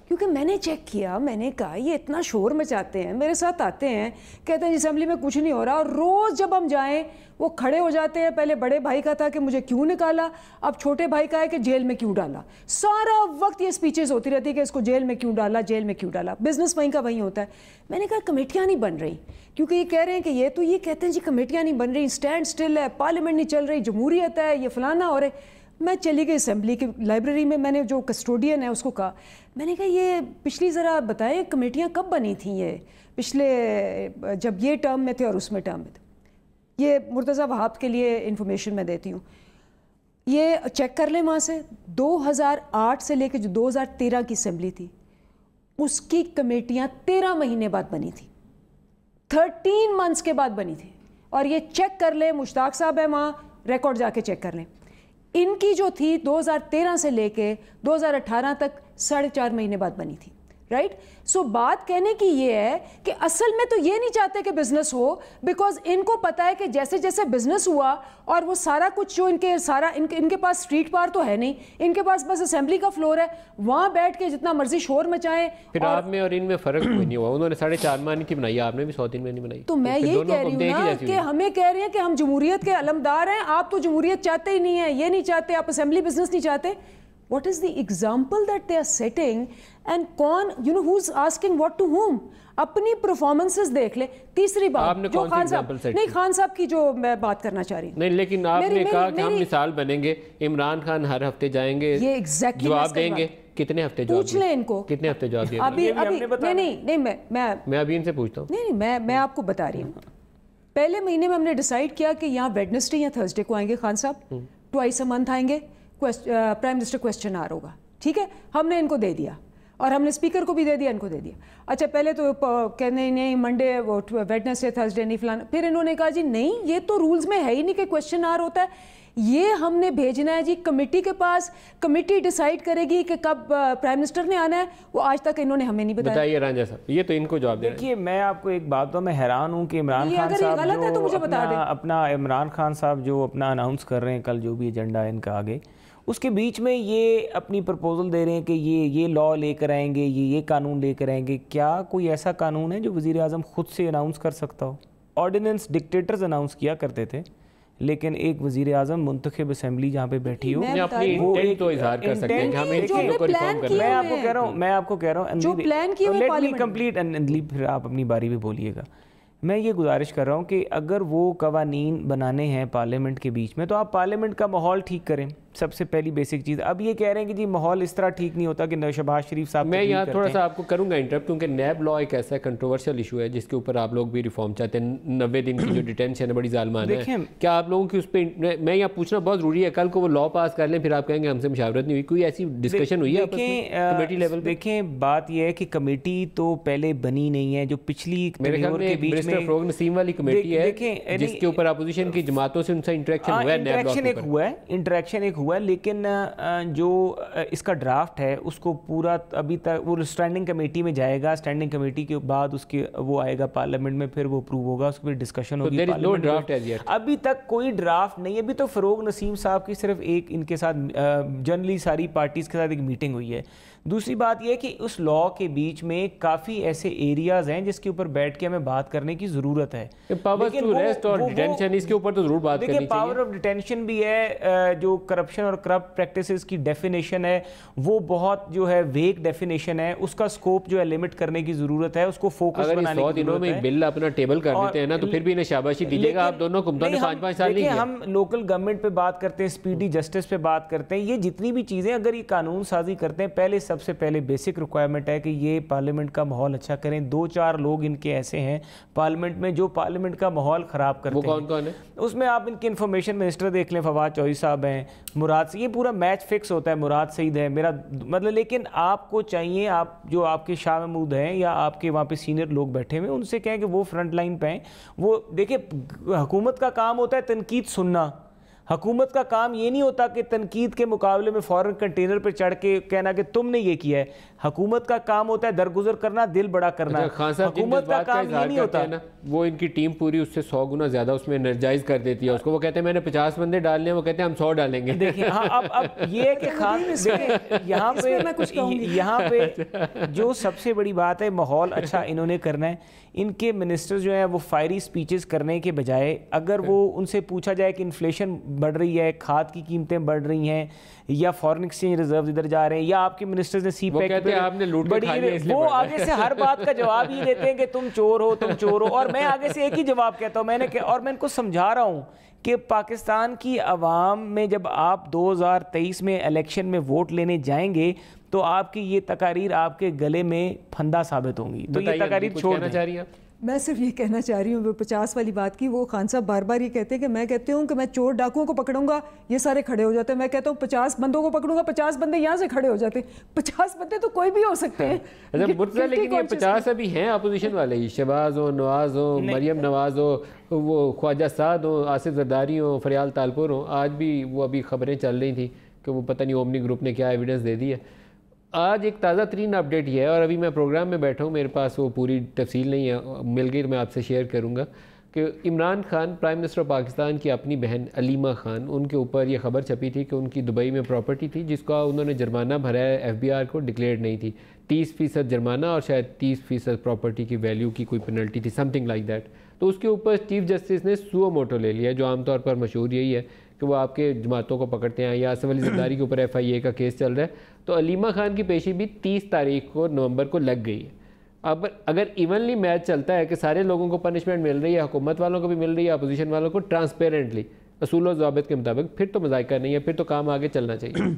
क्योंकि मैंने चेक किया, मैंने कहा ये इतना शोर मचाते हैं, मेरे साथ आते हैं, कहते हैं असेंबली में कुछ नहीं हो रहा, और रोज़ जब हम जाएं वो खड़े हो जाते हैं। पहले बड़े भाई का था कि मुझे क्यों निकाला, अब छोटे भाई का है कि जेल में क्यों डाला। सारा वक्त ये स्पीचेस होती रहती है कि इसको जेल में क्यों डाला, जेल में क्यों डाला। बिजनेस वहीं का वहीं होता है। मैंने कहा कमेटियाँ नहीं बन रही, क्योंकि ये कह रहे हैं कि ये कहते हैं जी कमेटियाँ नहीं बन रही, स्टैंड स्टिल है, पार्लियामेंट नहीं चल रही, जमहूरियत है, ये फलाना हो रहा है। मैं चली गई असेंबली की लाइब्रेरी में, मैंने जो कस्टोडियन है उसको कहा, मैंने कहा ये पिछली ज़रा बताएं कमेटियाँ कब बनी थी, ये पिछले जब ये टर्म में थे और उसमें टर्म में थे। ये मुर्तज़ा वहाब के लिए इंफॉर्मेशन मैं देती हूँ, ये चेक कर लें वहाँ से 2008 से लेकर जो 2013 की असेंबली थी उसकी कमेटियाँ 13 महीने बाद बनी थी, 13 मंथ्स के बाद बनी थी। और ये चेक कर लें, मुश्ताक साहब है वहाँ, रिकॉर्ड जाके चेक कर लें। इनकी जो थी 2013 से लेके 2018 तक 4.5 महीने बाद बनी थी, राइट। सो बात कहने की ये है कि असल में तो ये नहीं चाहते कि बिजनेस हो, बिकॉज इनको पता है कि जैसे जैसे बिजनेस हुआ और वो सारा कुछ जो इनके पास स्ट्रीट पार तो है नहीं, इनके पास बस असेंबली का फ्लोर है, वहां बैठ के जितना मर्जी शोर मचाएं। फिर आप में और इनमें फर्क कोई नहीं हुआ, उन्होंने 4.5 महीने की बनाई, आपने भी 100 दिन में नहीं बनाई। तो मैं यही कह रही हूँ ना कि हमें कह रहे हैं कि हम जमहूरियत के अलमदार हैं, आप तो जमहूरियत चाहते ही नहीं है, ये नहीं चाहते, आप असेंबली बिजनेस नहीं चाहते। What is the example that they are setting, and कौन who's asking what to whom? अपनी परफॉर्मेंसेस देख ले। तीसरी बात जो खान साहब की जो मैं बात करना चाह रही हूँ, नहीं, लेकिन आपने कहा कि हम मिसाल बनेंगे, इमरान खान हर हफ्ते जाएंगे, ये एग्जैक्टली जवाब देंगे, कितने हफ्ते जवाब पूछ लें इनको, कितने हफ्ते जवाब दिए? नहीं मैं अभी इनसे पूछता हूँ। नहीं मैं आपको बता रही हूँ, पहले महीने में हमने डिसाइड किया कि यहाँ वेडनेसडे या थर्सडे को आएंगे खान साहब, ट्वाइस अ मंथ आएंगे, प्राइम मिनिस्टर क्वेश्चन आर होगा, ठीक है, हमने इनको दे दिया और हमने स्पीकर को भी दे दिया, इनको दे दिया। अच्छा, पहले तो कहने नहीं मंडे वो वेडनेसडे थर्सडे नहीं फलाना, फिर इन्होंने कहा जी नहीं ये तो रूल्स में है ही नहीं कि क्वेश्चन आर होता है, ये हमने भेजना है जी कमेटी के पास, कमेटी डिसाइड करेगी कि कब प्राइम मिनिस्टर ने आना है। वो आज तक इन्होंने हमें नहीं बताया। बताइए रांझा साहब, ये तो इनको जवाब देना। देखिए मैं आपको एक बात तो मैं हैरान हूँ कि इमरान खान साहब अपना इमरान खान साहब जो अपना अनाउंस कर रहे हैं कल जो भी एजेंडा है इनका आगे, उसके बीच में ये अपनी प्रपोजल दे रहे हैं कि ये लॉ लेकर आएंगे, ये कानून लेकर आएंगे। क्या कोई ऐसा कानून है जो वज़ीर आज़म खुद से अनाउंस कर सकता हो? ऑर्डिनेंस डिक्टेटर्स अनाउंस किया करते थे, लेकिन एक वज़ीर आज़म मुंतखब असेंबली जहाँ पे बैठी हो अपनी इंटेंट तो इज़हार कर सकते हैं कि हमें इन चीज़ों को रिफॉर्म करना है। मैं आपको कह रहा हूँ लेट मी कंप्लीट एंड फिर आप अपनी बारी में बोलिएगा। मैं ये गुजारिश कर रहा हूँ कि अगर वो कवानीन बनाने हैं पार्लियामेंट के बीच में, तो आप पार्लियामेंट का माहौल ठीक करें, सबसे पहली बेसिक चीज़। अब ये कह रहे हैं कि जी माहौल इस तरह ठीक नहीं होता कि शहबाज शरीफ साहब, मैं यहाँ थोड़ा सा आपको करूँगा इंटरप्ट, क्योंकि नैब लॉ एक ऐसा कंट्रोवर्शियल इशू है जिसके ऊपर आप लोग भी रिफॉर्म चाहते हैं। 90 दिन की जो डिटेंशन है बड़ी जालमाना है, क्या आप लोगों की उस पर, मैं यहाँ पूछना बहुत ज़रूरी है, कल को वो लॉ पास कर लें फिर आप कहेंगे हमसे मुशावरत नहीं हुई, कोई ऐसी डिस्कशन हुई है कमेटी लेवल पे? देखें बात यह है कि कमेटी तो पहले बनी नहीं है, जो पिछली के बीच में फ़रोग़ नसीम वाली कमेटी है जिसके ऊपर अपोजिशन की जमातों से उनसे इंटरेक्शन हुआ है, इंटरेक्शन एक हुआ है, लेकिन जो इसका ड्राफ्ट है उसको पूरा अभी तक वो स्टैंडिंग कमेटी में जाएगा, स्टैंडिंग कमेटी के बाद उसके वो आएगा पार्लियामेंट में, फिर वो अप्रूव होगा, उसकी डिस्कशन होगी पार्लियामेंट में। अभी तक कोई ड्राफ्ट नहीं है। अभी तो फ़रोग़ नसीम साहब की सिर्फ एक इनके साथ जनरली सारी पार्टीज़ के साथ एक मीटिंग हुई है। दूसरी बात यह कि उस लॉ के बीच में काफ़ी ऐसे एरियाज हैं जिसके ऊपर बैठ के हमें बात करने की ज़रूरत है। पावर टू रेस्ट और डिटेंशन, इसके ऊपर तो ज़रूर बात करनी चाहिए। पावर ऑफ डिटेंशन भी है, जो करप्शन और करप्ट प्रैक्टिसेस की डेफिनेशन है वो बहुत जो है वेग डेफिनेशन है, उसका स्कोप जो है लिमिट करने की ज़रूरत है, उसको फोकस बनाने की ज़रूरत है। बिल अपना टेबल कर देते हैं ना, तो फिर भी इन्हें शाबाशी दीजिएगा। आप दोनों को 5-5 साल नहीं, हम लोकल गवर्नमेंट पे बात करते हैं, स्पीडी जस्टिस पे बात करते हैं, ये जितनी भी चीज़ें अगर ये कानून साजी करते हैं, पहले सबसे पहले बेसिक रिक्वायरमेंट है कि ये पार्लियामेंट का माहौल अच्छा करें। 2-4 लोग इनके ऐसे हैं पार्लियामेंट में जो पार्लियामेंट का माहौल ख़राब करते हैं। वो कौन है? उसमें आप इनके इंफॉर्मेशन मिनिस्टर देख लें, फवाद चौधरी साहब हैं, मुराद, ये पूरा मैच फिक्स होता है, मुराद सईद है मेरा मतलब। लेकिन आपको चाहिए, आप जो आपके शाह महमूद हैं या आपके वहाँ पे सीनियर लोग बैठे हुए, उनसे कहें कि वो फ्रंट लाइन पे हैं। वो देखिए, हुकूमत का काम होता है तनकीद सुनना। हुकूमत का काम ये नहीं होता कि तनकीद के मुकाबले में फ़ौरन कंटेनर पे चढ़ के कहना कि तुमने ये किया है। हुकूमत का काम होता है दरगुजर करना, दिल बड़ा करना। हुकूमत का काम ये नहीं होता ना, वो इनकी टीम पूरी उससे 100 गुना ज़्यादा उसमें एनर्जाइज कर देती है उसको। वो कहते हैं मैंने 50 बंदे डालने हैं, वो कहते हैं हम 100 डालेंगे। देखिए हाँ, अब ये है कि खान यहाँ पे जो सबसे बड़ी बात है, माहौल अच्छा इन्होंने करना है। इनके मिनिस्टर जो हैं वो फायरी स्पीचेस करने के बजाय, अगर वो उनसे पूछा जाए कि इन्फ्लेशन बढ़ रही है, खाद की कीमतें बढ़ रही हैं, या फॉरेन एक्सचेंज रिजर्व इधर जा रहे हैं, या आपके मिनिस्टर्स ने सीपैक आपने लूट के खा लिया, वो आगे से हर बात का जवाब ये देते हैं कि तुम चोर हो, तुम चोर हो। और मैं आगे से एक ही जवाब कहता हूँ, और मैं इनको समझा रहा हूँ कि पाकिस्तान की आवाम में जब आप 2023 में इलेक्शन में वोट लेने जाएंगे तो आपकी ये तकारीर आपके गले में फंदा साबित होंगी। तो ये तकारीर छोड़ना चाह रही है। मैं सिर्फ ये कहना चाह रही हूँ, वो 50 वाली बात की, वो खान साहब बार बार ये कहते हैं कि मैं कहती हूँ कि मैं चोर डाकुओं को पकड़ूंगा, ये सारे खड़े हो जाते हैं। मैं कहता हूँ 50 बंदों को पकड़ूंगा, 50 बंदे यहाँ से खड़े हो जाते हैं। 50 बंदे तो कोई भी हो सकते हैं। लेकिन ये 50 अभी हैं अपोजिशन वाले ही, शहबाज हो, नवाज हो, मरियम नवाज हो, वो ख्वाजा साद हो, आसिफ जरदारी हो, फरियाल तालपुर हो। आज भी वो अभी खबरें चल रही थी कि वो पता नहीं ओमनी ग्रुप ने क्या एविडेंस दे दी है। आज एक ताज़ा तरीन अपडेट ये है, और अभी मैं प्रोग्राम में बैठा हूँ, मेरे पास वो पूरी तफसील नहीं है, मिल गई तो मैं आपसे शेयर करूँगा कि इमरान खान प्राइम मिनिस्टर पाकिस्तान की अपनी बहन अलीमा खान, उनके ऊपर ये खबर छपी थी कि उनकी दुबई में प्रॉपर्टी थी जिसका उन्होंने जुर्माना भरा है, FBI को डिक्लेयर नहीं थी। 30% जुर्माना और शायद 30% प्रॉपर्टी की वैल्यू की कोई पेनल्टी थी, समथिंग लाइक दैट। तो उसके ऊपर चीफ जस्टिस ने सुओ मोटो ले लिया, जो आमतौर पर मशहूर यही है कि वो आपके जमातों को पकड़ते हैं, या आसिफ अली जरदारी के ऊपर FIA का केस चल रहा है। तो अलीमा खान की पेशी भी 30 तारीख को नवंबर को लग गई है। अब अगर इवनली मैच चलता है कि सारे लोगों को पनिशमेंट मिल रही है, हुकूमत वालों को भी मिल रही है, अपोजिशन वालों को ट्रांसपेरेंटली असूल और ज़ाबित के मुताबिक, फिर तो मज़ाइका नहीं है, फिर तो काम आगे चलना चाहिए।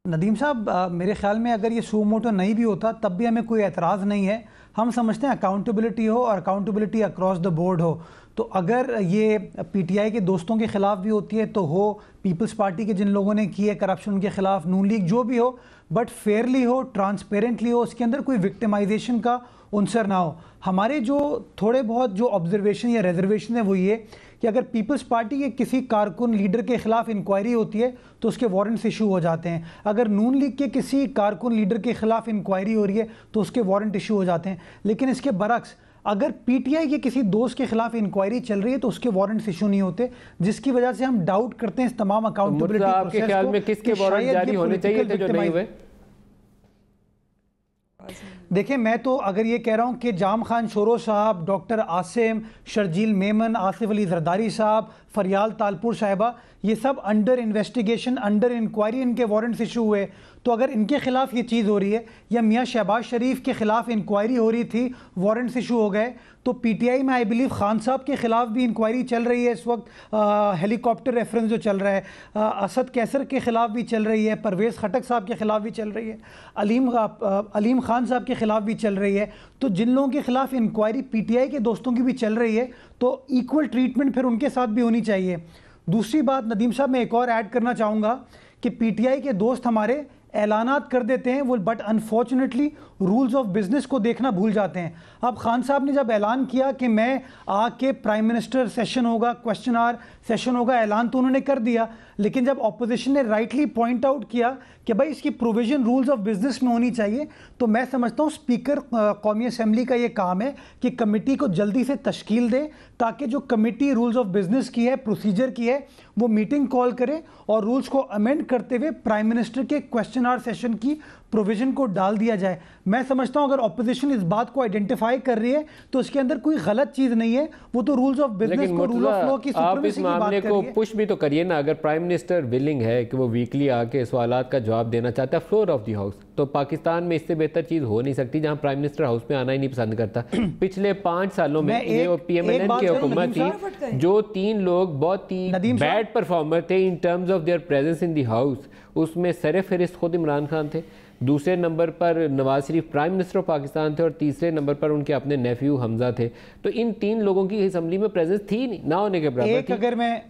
नदीम साहब, मेरे ख्याल में अगर ये सू मोटो नहीं भी होता तब भी हमें कोई एतराज़ नहीं है। हम समझते हैं अकाउंटेबिलिटी हो, और अकाउंटेबिलिटी अक्रॉस द बोर्ड हो। तो अगर ये PTI के दोस्तों के ख़िलाफ़ भी होती है तो हो, पीपल्स पार्टी के जिन लोगों ने की है करप्शन के ख़िलाफ़, नून लीग, जो भी हो, बट फेयरली हो, ट्रांसपेरेंटली हो, उसके अंदर कोई विक्टिमाइजेशन का उनसर ना हो। हमारे जो थोड़े बहुत जो ऑब्जर्वेशन या रिजर्वेशन है वो ये कि अगर पीपल्स पार्टी के किसी कारकुन लीडर के ख़िलाफ़ इंक्वायरी होती है तो उसके वारंट्स इशू हो जाते हैं। अगर नून लीग के किसी कारकुन लीडर के ख़िलाफ़ इंक्वायरी हो रही है तो उसके वारंट इशू हो जाते हैं। लेकिन इसके बरक्स अगर PTI के किसी दोस्त के खिलाफ इंक्वायरी चल रही है तो उसके वारंट्स इशू नहीं होते, जिसकी वजह से हम डाउट करते हैं इस तमाम अकाउंटेबिलिटी प्रोसेस को। आपके ख्याल में किसके वारंट जारी होने चाहिए थे जो नहीं हुए? देखिए, मैं तो अगर ये कह रहा हूँ कि जाम खान शोरो साहब, डॉक्टर आसिम, शर्जील मेमन, आसिफ अली जरदारी साहब, फरियाल तालपुर साहिबा, ये सब अंडर इन्वेस्टिगेशन, अंडर इंक्वायरी इनके वारंट्स इशू हुए। तो अगर इनके खिलाफ ये चीज़ हो रही है, या मियाँ शहबाज शरीफ के खिलाफ इंक्वायरी हो रही थी, वारंट्स इशू हो गए, तो पीटीआई में आई बिलीव खान साहब के खिलाफ भी इंक्वायरी चल रही है इस वक्त, हेलीकॉप्टर रेफरेंस जो चल रहा है, असद कैसर के खिलाफ भी चल रही है, परवेज़ खटक साहब के खिलाफ भी चल रही है, अलीम खान साहब के खिलाफ भी चल रही है। तो जिन लोगों के खिलाफ इंक्वायरी पीटीआई के दोस्तों की भी चल रही है, तो इक्वल ट्रीटमेंट फिर उनके साथ भी होनी चाहिए। दूसरी बात नदीम साहब, मैं एक और ऐड करना चाहूँगा कि पीटीआई के दोस्त हमारे ऐलानात कर देते हैं वो, but unfortunately rules of business को देखना भूल जाते हैं। अब खान साहब ने जब ऐलान किया कि मैं आके प्राइम मिनिस्टर सेशन होगा, क्वेश्चन आवर सेशन होगा, ऐलान तो उन्होंने कर दिया, लेकिन जब ऑपोजिशन ने राइटली पॉइंट आउट किया कि भाई इसकी प्रोविजन रूल्स ऑफ बिजनेस में होनी चाहिए, तो मैं समझता हूँ स्पीकर कौमी असम्बली का ये काम है कि कमेटी को जल्दी से तश्कील दे, ताकि जो कमेटी रूल्स ऑफ बिजनेस की है, प्रोसीजर की है, वो मीटिंग कॉल करे और रूल्स को अमेंड करते हुए प्राइम मिनिस्टर के क्वेश्चन आवर सेशन की प्रोविजन को डाल दिया जाए। मैं समझता हूं अगर ऑपोजिशन इस बात को आइडेंटिफाई कर रही है तो उसके अंदर कोई गलत चीज नहीं है, वो तो रूल्स ऑफ बिजनेस को, रूल ऑफ लॉ की सुप्रीमेसी की बात कर रही है। आप इस मामले को पुश भी तो करिए ना। अगर प्राइम मिनिस्टर विलिंग है कि वो वीकली आके सवालात का जवाब देना चाहता है फ्लोर ऑफ द हाउस, तो पाकिस्तान में इससे बेहतर चीज हो नहीं सकती जहां प्राइम मिनिस्टर हाउस में आना ही नहीं पसंद करता। पिछले 5 सालों में ये पीएमएलएन की हुकूमत थी, जो 3 लोग बहुत ही बैड परफॉर्मर थे in terms of their presence in the house, उसमें सर फहरिस्त खुद इमरान खान थे, दूसरे नंबर पर Nawaz Sharif prime minister of Pakistan थे, और तीसरे नंबर पर उनके अपने नेफ्यू हमजा थे। तो इन 3 लोगों की असेंबली में प्रेजेंस थी नहीं, ना होने के बराबर एक थी। अगर मैं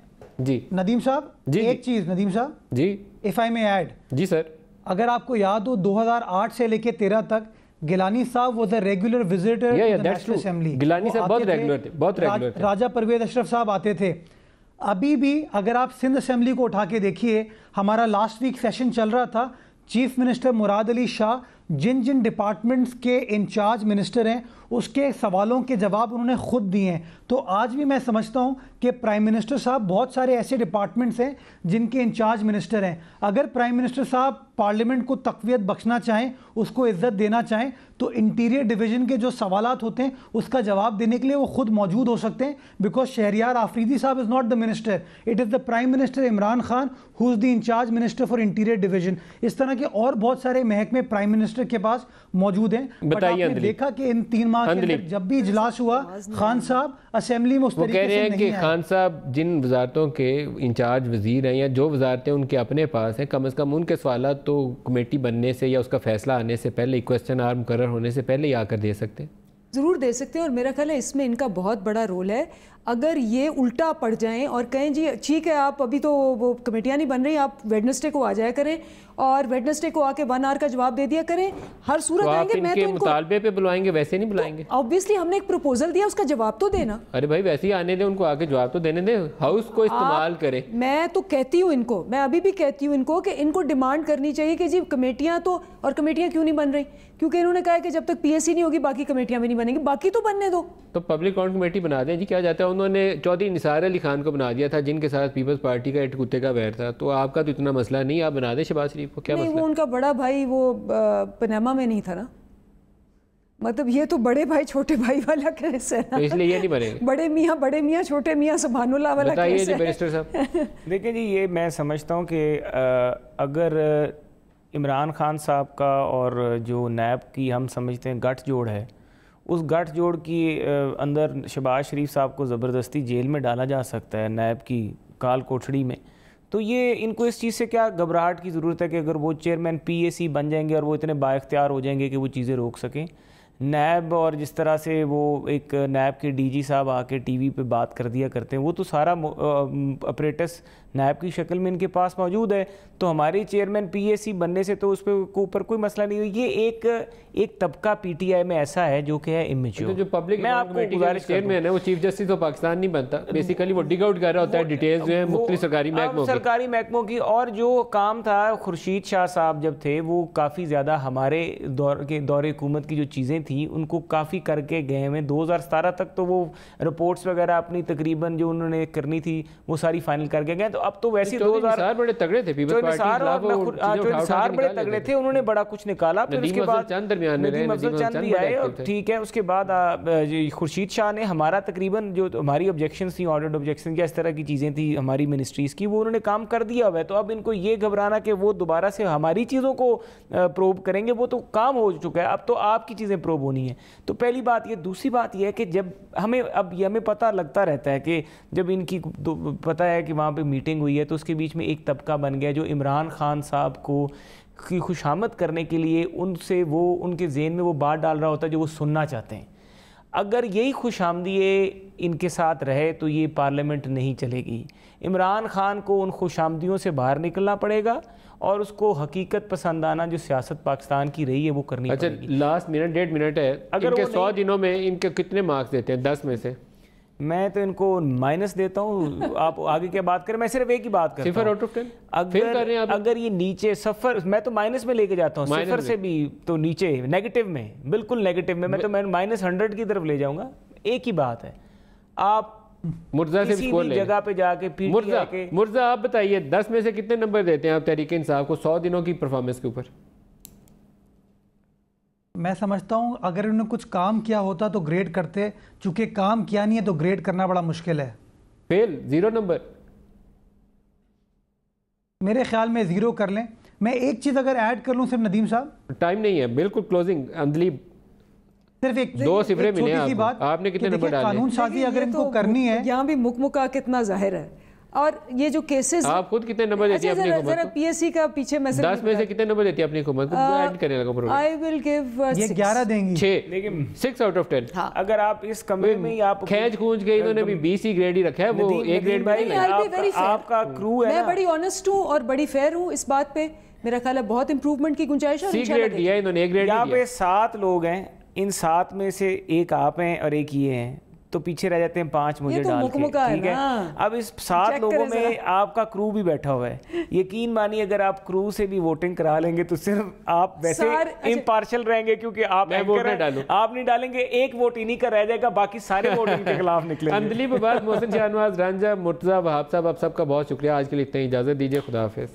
जी नदीम साहब जी एक चीज नदीम साहब ji, if I may add, जी सर, अगर आपको याद हो 2008 से लेके 13 तक गिलानी साहब was a regular visitor to the National Assembly. Gilani साहब बहुत रेगुलर थे, बहुत रेगुलर थे। राजा परवेज अशरफ साहब आते थे। अभी भी अगर आप सिंध असेंबली को उठा के देखिए, हमारा लास्ट वीक सेशन चल रहा था, चीफ मिनिस्टर मुराद अली शाह जिन जिन डिपार्टमेंट्स के इंचार्ज मिनिस्टर हैं उसके सवालों के जवाब उन्होंने खुद दिए हैं। तो आज भी मैं समझता हूं कि प्राइम मिनिस्टर साहब, बहुत सारे ऐसे डिपार्टमेंट्स हैं जिनके इंचार्ज मिनिस्टर हैं, अगर प्राइम मिनिस्टर साहब पार्लियामेंट को तक़वियत बख्शना चाहें, उसको इज्जत देना चाहें, तो इंटीरियर डिवीजन के जो सवालात होते हैं उसका जवाब देने के लिए वो खुद मौजूद हो सकते हैं, बिकॉज शहरियार आफरीदी साहब is not the minister, it is the prime minister Imran Khan who is the incharge minister for interior division. इस तरह के और बहुत सारे महकमे प्राइम मिनिस्टर के पास मौजूद हैं। बट आपने देखा कि इन 3 माह के अंदर जब भी इजलास हुआ, खान साहब असेंबली में उस तरीके से नहीं आए। कि खान साहब जिन वजारतों के इंचार्ज वजीर हैं या जो वजारतें उनके अपने पास हैं, कम से कम उनके सवालात तो कमेटी बनने से या उसका फैसला आने से पहले, क्वेश्चन आवर मुकर्रर होने से पहले ही आकर दे सकते हैं। ज़रूर दे सकते हैं, और मेरा ख्याल है इसमें इनका बहुत बड़ा रोल है। अगर ये उल्टा पड़ जाएं और कहें जी ठीक है आप अभी तो वो कमेटियाँ नहीं बन रही, आप वेडनेसडे को आ जाया करें और वेडनेसडे को आके 1 आवर का जवाब दे दिया करें, हर सूरत तो आएंगे। मैं तो इनको मुतालबे पे बुलाएंगे, वैसे नहीं बुलाएंगे। ऑब्वियसली हमने एक प्रपोजल दिया, उसका जवाब तो देना। अरे भाई वैसे ही आने दे, उनको आके जवाब तो देने दे, हाउस को इस्तेमाल करें। मैं तो कहती हूँ इनको, मैं अभी भी कहती हूँ इनको कि इनको डिमांड करनी चाहिए कि जी कमेटियाँ तो, और कमेटियाँ क्यों नहीं बन रही, क्योंकि इन्होंने कहा है कि जब तक पीएससी नहीं होगी बाकी कमेटियाँ भी नहीं बनेंगी, बाकी तो बनने दो। तो पब्लिक अकाउंट कमेटी बना दें जी, क्या जाता है। उन्होंने चौधरी निसार अली खान को बना दिया था जिनके साथ पीपल्स पार्टी का एक कुत्ते का वैर था, तो आपका तो इतना मसला नहीं, आप बना दें शहबाज शरीफ को, क्या नहीं, मसला? वो उनका बड़ा भाई वो पनामा में नहीं था ना, मतलब ये तो बड़े भाई छोटे भाई वाला केस है ना, तो इसलिए ये नहीं बनेगा। बड़े मियाँ छोटे मियाँ सुभानुल्लाह वाला केस है। बैरिस्टर साहब देखिए जी, ये मैं समझता हूँ कि अगर इमरान खान साहब का और जो नैब की हम समझते हैं गठजोड़ है, उस गठजोड़ की अंदर शहबाज शरीफ साहब को ज़बरदस्ती जेल में डाला जा सकता है नैब की काल कोठड़ी में, तो ये इनको इस चीज़ से क्या घबराहट की ज़रूरत है कि अगर वो चेयरमैन पीएसी बन जाएंगे और वो इतने बाइख्तियार हो जाएंगे कि वो चीज़ें रोक सकें। नैब और जिस तरह से वो एक नैब के डीजी साहब आके टीवी पे बात कर दिया करते हैं, वो तो सारा अपरेटस नैब की शक्ल में इनके पास मौजूद है, तो हमारे चेयरमैन पीएसी बनने से तो उस पर ऊपर कोई मसला नहीं हुई। ये एक तबका पीटीआई में ऐसा है जो कि है इमेच्योर। जो पब्लिक मैं आपको गुजारिश चेयरमैन है वो चीफ जस्टिस ऑफ पाकिस्तान नहीं बनता, बेसिकली वो डिग आउट कर रहा होता है डिटेल्स जो है मुख्तलिफ सरकारी महकमों की। और जो काम था खुर्शीद शाह साहब जब थे, वो काफ़ी ज़्यादा हमारे दौरे हुकूमत की जो चीज़ें थी उनको काफ़ी करके गए हैं। 2017 तक तो वो रिपोर्ट्स वगैरह अपनी तकरीबन जो उन्होंने करनी थी वो सारी फाइनल करके गए। तो अब तो वैसे जो निसार बड़े तगड़े थे, जो निसार बड़े तगड़े थे, उन्होंने बड़ा कुछ निकाला। फिर उसके बाद नदीम अफजल चंद भी आए, और ठीक है, उसके बाद खुर्शीद शाह ने हमारा तकरीबन जो हमारी ऑब्जेक्शन थी, ऑर्डर्ड ऑब्जेक्शन की, इस तरह की चीज़ें थी हमारी मिनिस्ट्रीज़ की, वो उन्होंने काम कर दिया हुआ है। तो अब इनको ये घबराना कि वो दोबारा से हमारी चीज़ों को प्रोब करेंगे, वो तो काम हो चुका है, अब तो आपकी चीज़ें प्रोब होनी है। तो पहली बात ये। दूसरी बात ये है कि जब हमें पता लगता रहता है कि जब इनकी पता है कि वहाँ पे मीटिंग हुई है, तो उसके बीच में एक तबका बन गया जो इमरान खान साहब को की खुशामद करने के लिए उनसे वो उनके ज़हन में वो बात डाल रहा होता है जो वो सुनना चाहते हैं। अगर यही खुशामदीए इनके साथ रहे तो ये पार्लियामेंट नहीं चलेगी। इमरान खान को उन खुशामदियों से बाहर निकलना पड़ेगा और उसको हकीकत पसंदाना जो सियासत पाकिस्तान की रही है वो करनी पड़ेगी। अच्छा, लास्ट मिनट 1.5 मिनट है, अगर इनके 100 दिनों में इनके कितने मार्क्स देते हैं 10 में से? मैं तो इनको माइनस देता हूँ। आप आगे क्या बात करें, मैं सिर्फ एक ही बात करता हूँ, 0 आउट ऑफ 10। अगर ये नीचे सफर, मैं तो माइनस में लेके जाता हूँ, सिफर से भी तो नीचे नेगेटिव में, बिल्कुल नेगेटिव में, मैं तो -100 की तरफ ले जाऊंगा। एक ही बात है, आप मुर्जा से किसी भी जगह पे जाके मुर्जा आप बताइए 10 में से कितने नंबर देते हैं आप तहरीक इंसाफ को 100 दिनों की परफॉर्मेंस के ऊपर? मैं समझता हूँ अगर उन्होंने कुछ काम किया होता तो ग्रेड करते, चूंकि काम किया नहीं है तो ग्रेड करना बड़ा मुश्किल है। Fail, 0 number. मेरे ख्याल में 0 कर लें। मैं एक चीज़ अगर ऐड कर लूँ सिर्फ नदीम साहब, टाइम नहीं है, बिल्कुल क्लोजिंग अंदली, सिर्फ एक 2 सिफरे मिले आपको। आपने कितने नंबर डाले? कानून साजी अगर इनको करनी है, यहाँ भी मुकमुका कितना जाहिर है। और ये जो केसेस, आप खुद कितने नंबर देती है अपनी हुकूमत को? पीएससी का पीछे मैसेज 10 में से कितने नंबर देती है अपनी हुकूमत को? ऐड करने लगा प्रोग्राम। आई विल गिव ये 11 देंगी, 6, लेकिन 6 आउट ऑफ 10। हाँ। अगर आप इस कमरे में ही आप खैज कूंज के इन्होंने भी BC ग्रेड ही रखा है, वो A ग्रेड में नहीं। आपका क्रू है, मैं बड़ी ऑनेस्ट हूँ और बड़ी फेयर हूँ इस बात पे। मेरा ख्याल है बहुत इंप्रूवमेंट की गुंजाइश है। C ग्रेड दिया इन्होंने, A ग्रेड यहाँ पे 7 लोग हैं, इन 7 में से एक आप हैं और एक ये हैं, तो पीछे रह जाते हैं 5 मुझे डाल के, ठीक है। अब इस 7 लोगों में आपका क्रू भी बैठा हुआ है। यकीन मानिए अगर आप क्रू से भी वोटिंग करा लेंगे तो सिर्फ आप वैसे इम्पार्शल रहेंगे, क्योंकि आप आप नहीं डालेंगे, एक वोट इन्हीं का रह जाएगा, बाकी सारे वोट इनके खिलाफ निकलेंगे। अंदली बबाद, मोहसिन शाहनवाज, रांझा, मुर्तजा, वहाब साहब, आप सबका बहुत शुक्रिया। आज के लिए इतना ही, इजाजत दीजिए, खुदा हाफिज।